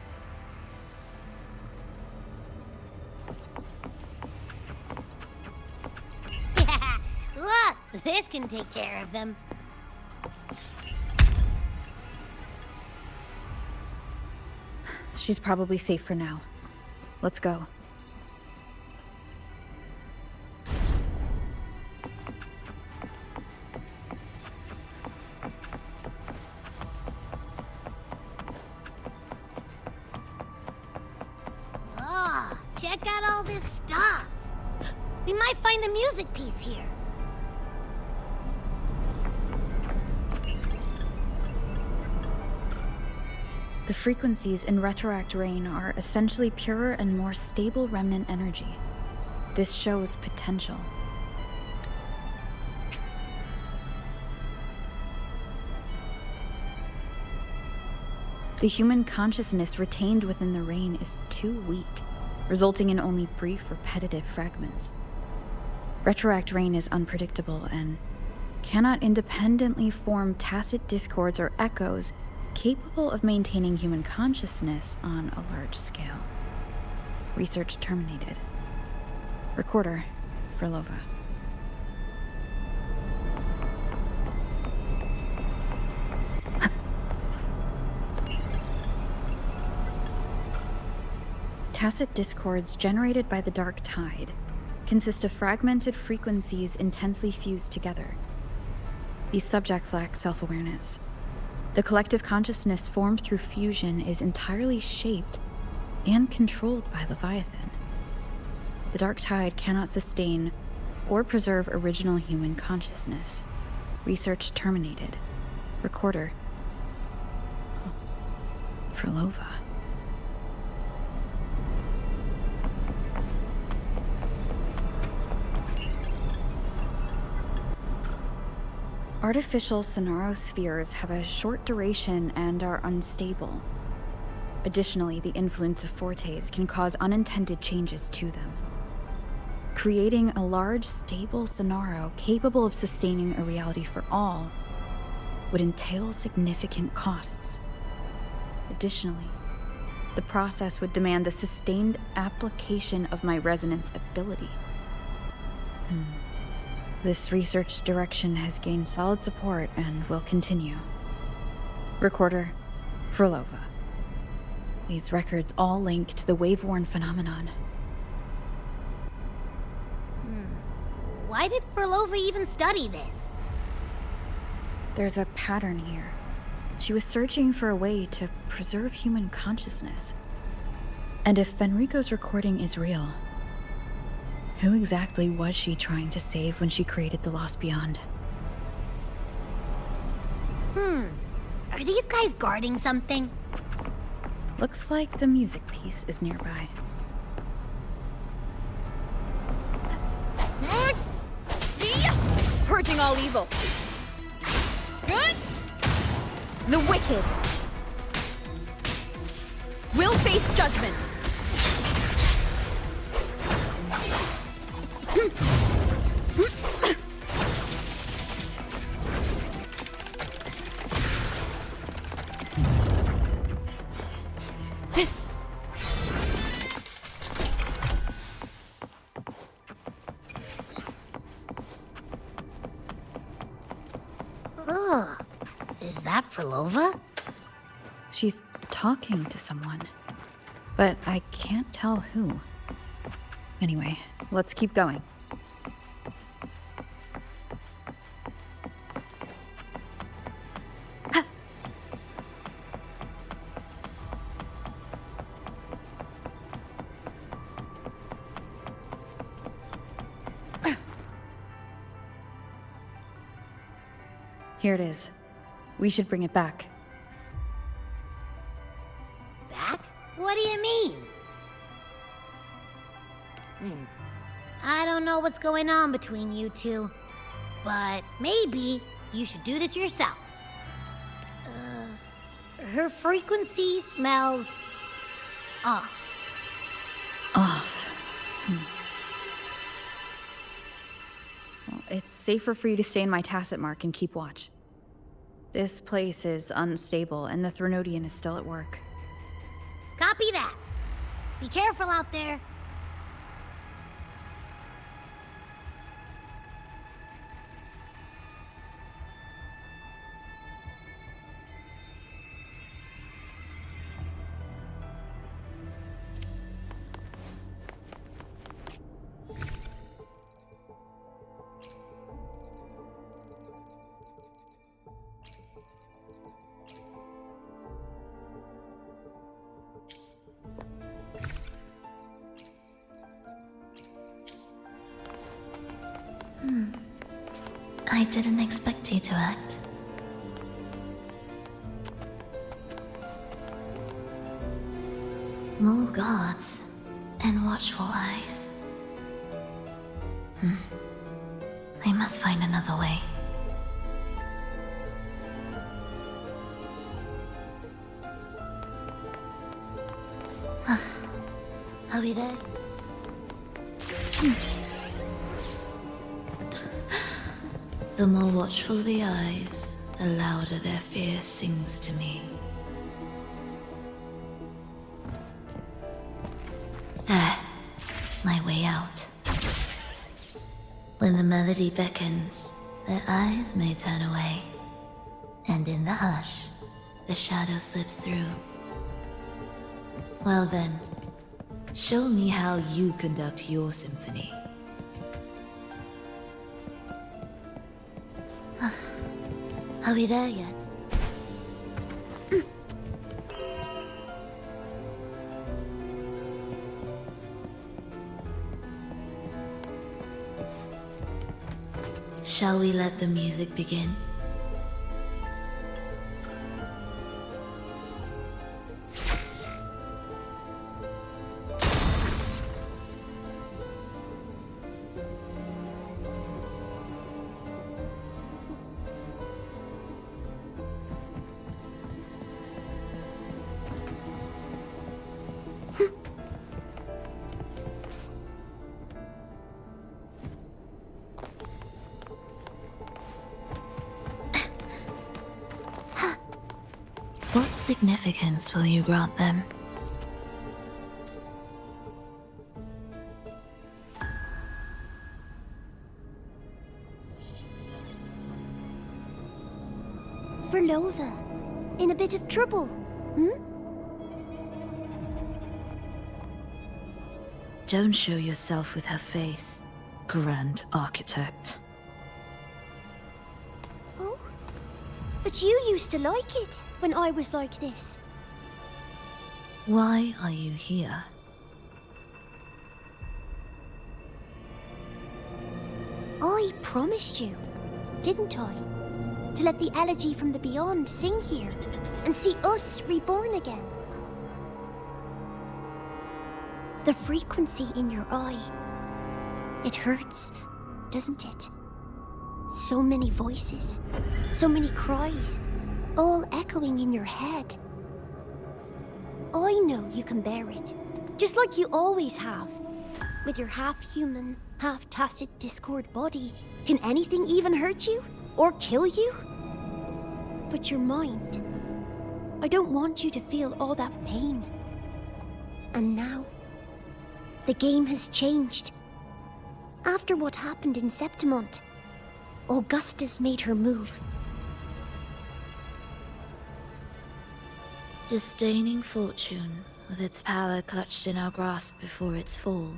Look, this can take care of them. She's probably safe for now. Let's go. Oh, check out all this stuff. We might find the music piece here. The frequencies in Retroact Rain are essentially purer and more stable remnant energy. This shows potential. The human consciousness retained within the rain is too weak, resulting in only brief, repetitive fragments. Retroact Rain is unpredictable and cannot independently form tacit discords or echoes capable of maintaining human consciousness on a large scale. Research terminated. Recorder, Frolova. tacit discords generated by the Dark Tide consist of fragmented frequencies intensely fused together. These subjects lack self-awareness. The collective consciousness formed through fusion is entirely shaped and controlled by Leviathan. The Dark Tide cannot sustain or preserve original human consciousness. Research terminated. Recorder. Frolova. Artificial sonarospheres have a short duration and are unstable. Additionally, the influence of fortes can cause unintended changes to them. Creating a large, stable sonaro capable of sustaining a reality for all would entail significant costs. Additionally, the process would demand the sustained application of my resonance ability. This research direction has gained solid support and will continue. Recorder, Frolova. These records all link to the wave-worn phenomenon. Why did Frolova even study this? There's a pattern here. She was searching for a way to preserve human consciousness. And if Fenrico's recording is real, who exactly was she trying to save when she created the Lost Beyond? Are these guys guarding something? Looks like the music piece is nearby. Purging all evil. Good. The wicked will face judgment. Is that Frolova? She's talking to someone, but I can't tell who. Anyway, let's keep going. Here it is. We should bring it back. Back? What do you mean? I don't know what's going on between you two, but maybe you should do this yourself. Her frequency smells off. Off. Well, it's safer for you to stay in my tacit mark and keep watch. This place is unstable, and the Threnodian is still at work. Copy that. Be careful out there. I didn't expect you to act. More guards and watchful eyes. I must find another way. Are we there? The more watchful the eyes, the louder their fear sings to me. There, my way out. When the melody beckons, their eyes may turn away, and in the hush, the shadow slips through. Well then, Show me how you conduct your symphony. Are we there yet? Shall we let the music begin? What significance will you grant them? Verlova, in a bit of trouble, hmm? Don't show yourself with her face, Grand Architect. Oh? But you used to like it when I was like this. Why are you here? I promised you, didn't I? To let the elegy from the beyond sing here and see us reborn again. The frequency in your eye. It hurts, doesn't it? So many voices, so many cries, all echoing in your head. I know you can bear it, just like you always have. With your half-human, half-tacit Discord body, can anything even hurt you? Or kill you? But your mind, I don't want you to feel all that pain. And now, the game has changed. After what happened in Septimont, Augustus made her move. Disdaining fortune, with its power clutched in our grasp before its fall,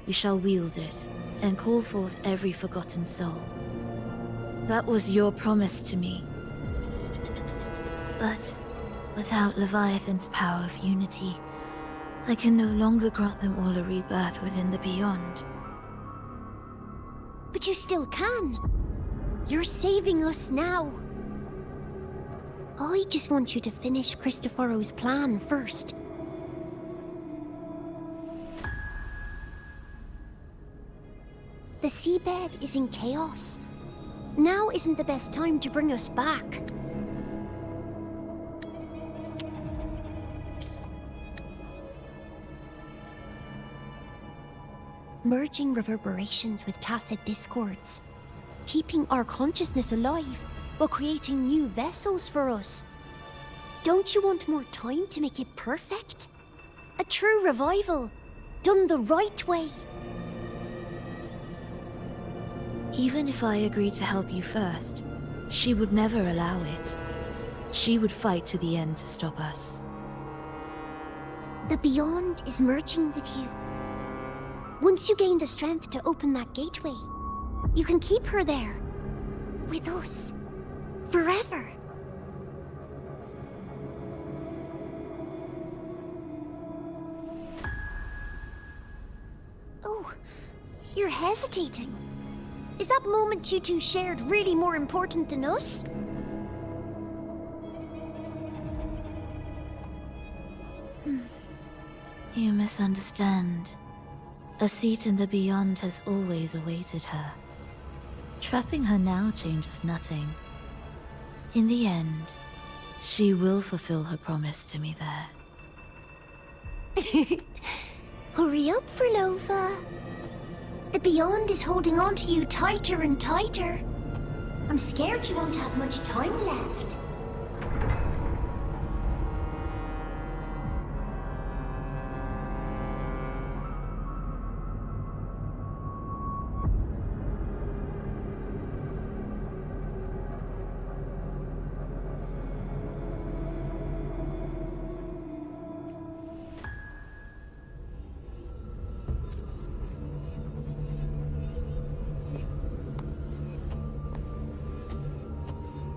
we shall wield it and call forth every forgotten soul. That was your promise to me. But without Leviathan's power of unity, I can no longer grant them all a rebirth within the beyond. But you still can. You're saving us now. I just want you to finish Cristoforo's plan first. The seabed is in chaos. Now isn't the best time to bring us back. Merging reverberations with tacit discords. Keeping our consciousness alive while creating new vessels for us. Don't you want more time to make it perfect? A true revival, done the right way. Even if I agreed to help you first, she would never allow it. She would fight to the end to stop us. The Beyond is merging with you. Once you gain the strength to open that gateway, you can keep her there. With us. Forever. Oh, you're hesitating. Is that moment you two shared really more important than us? You misunderstand. A seat in the Beyond has always awaited her. Trapping her now changes nothing. In the end, she will fulfill her promise to me there. Hurry up, Verlova. The Beyond is holding on to you tighter and tighter. I'm scared you won't have much time left.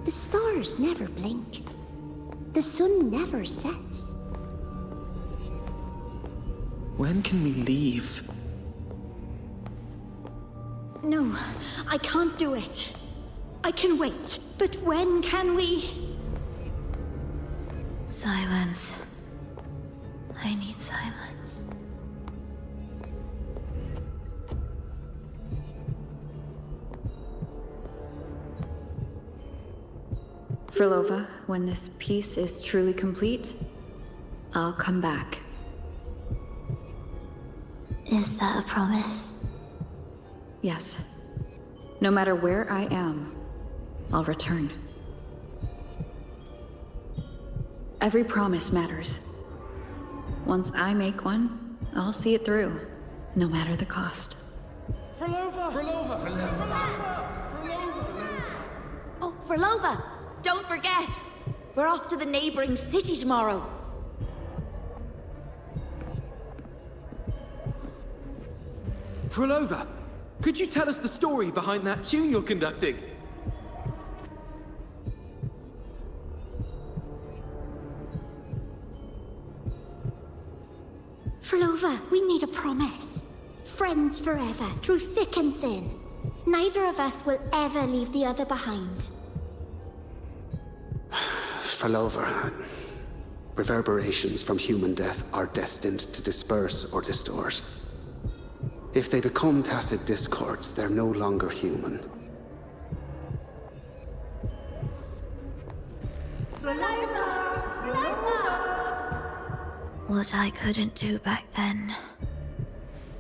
The stars never blink. The sun never sets. When can we leave? No, I can't do it. I can wait, but when can we? Silence. I need silence. Frolova, when this piece is truly complete, I'll come back. Is that a promise? Yes. No matter where I am, I'll return. Every promise matters. Once I make one, I'll see it through, no matter the cost. Oh, Frolova! Don't forget! We're off to the neighboring city tomorrow. Frolova, could you tell us the story behind that tune you're conducting? Frolova, we need a promise. Friends forever, through thick and thin. Neither of us will ever leave the other behind. Frolova, reverberations from human death are destined to disperse or distort. If they become tacit discords, they're no longer human. What I couldn't do back then,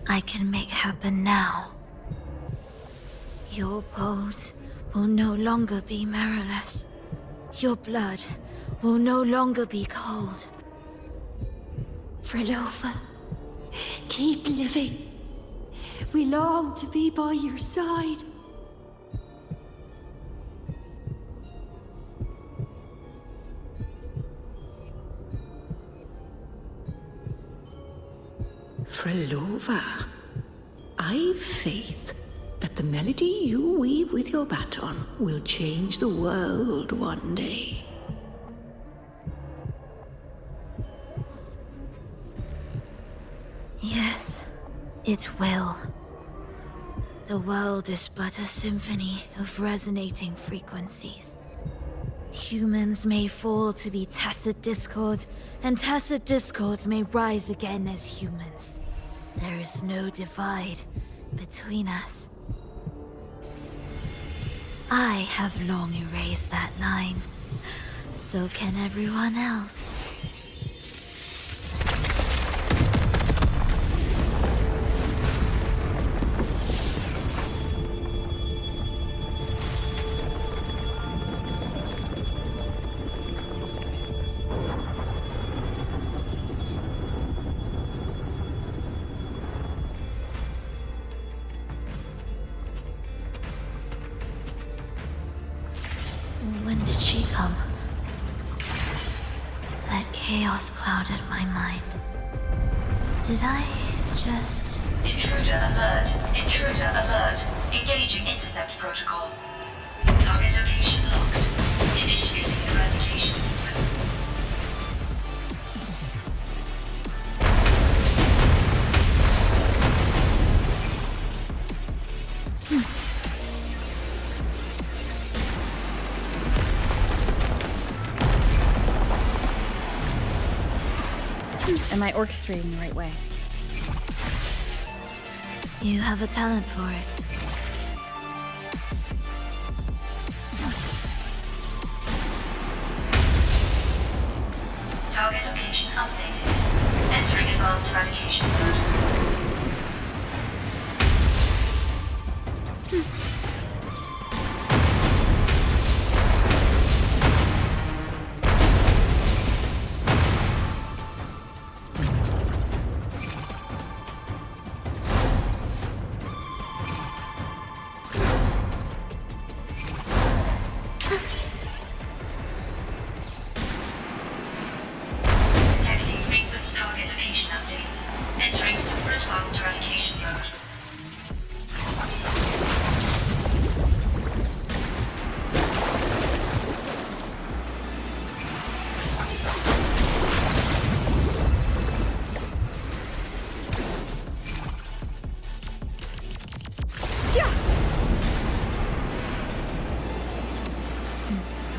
I can make happen now. Your bones will no longer be marrowless. Your blood will no longer be cold. Frolova, keep living. We long to be by your side. Frolova, I've faith that the melody you weave with your baton will change the world one day. Yes, it will. The world is but a symphony of resonating frequencies. Humans may fall to be tacit discords, and tacit discords may rise again as humans. There is no divide between us. I have long erased that line. So can everyone else. When did she come? That chaos clouded my mind. Did I just... Intruder alert! Intruder alert! Engaging intercept protocol. Target location locked. Initiating eradication sequence. Am I orchestrating the right way? You have a talent for it. Target location updated. Entering advanced eradication mode. Detecting frequent target location updates. Entering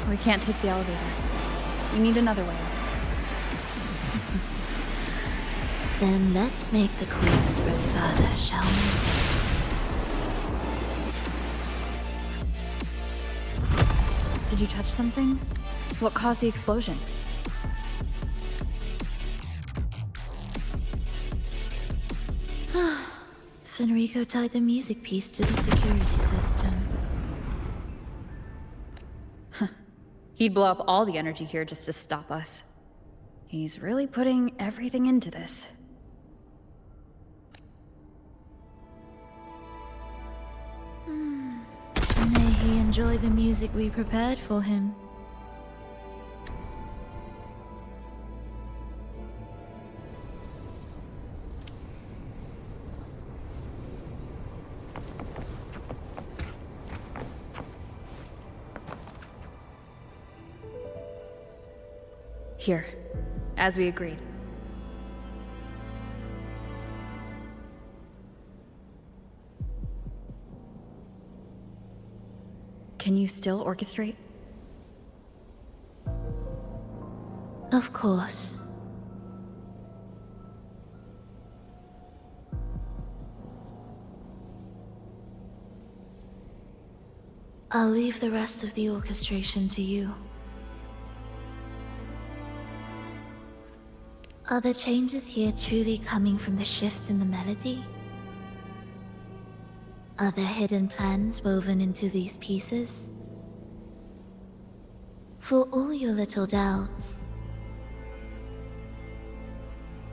We can't take the elevator. We need another way up. Then let's make the quake spread further, shall we? Did you touch something? What caused the explosion? Fenrico tied the music piece to the security system. He'd blow up all the energy here just to stop us. He's really putting everything into this. May he enjoy the music we prepared for him. Here, as we agreed. Can you still orchestrate? Of course. I'll leave the rest of the orchestration to you. Are the changes here truly coming from the shifts in the melody? Are there hidden plans woven into these pieces? For all your little doubts,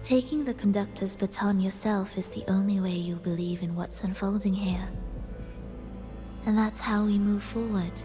taking the conductor's baton yourself is the only way you'll believe in what's unfolding here. And that's how we move forward.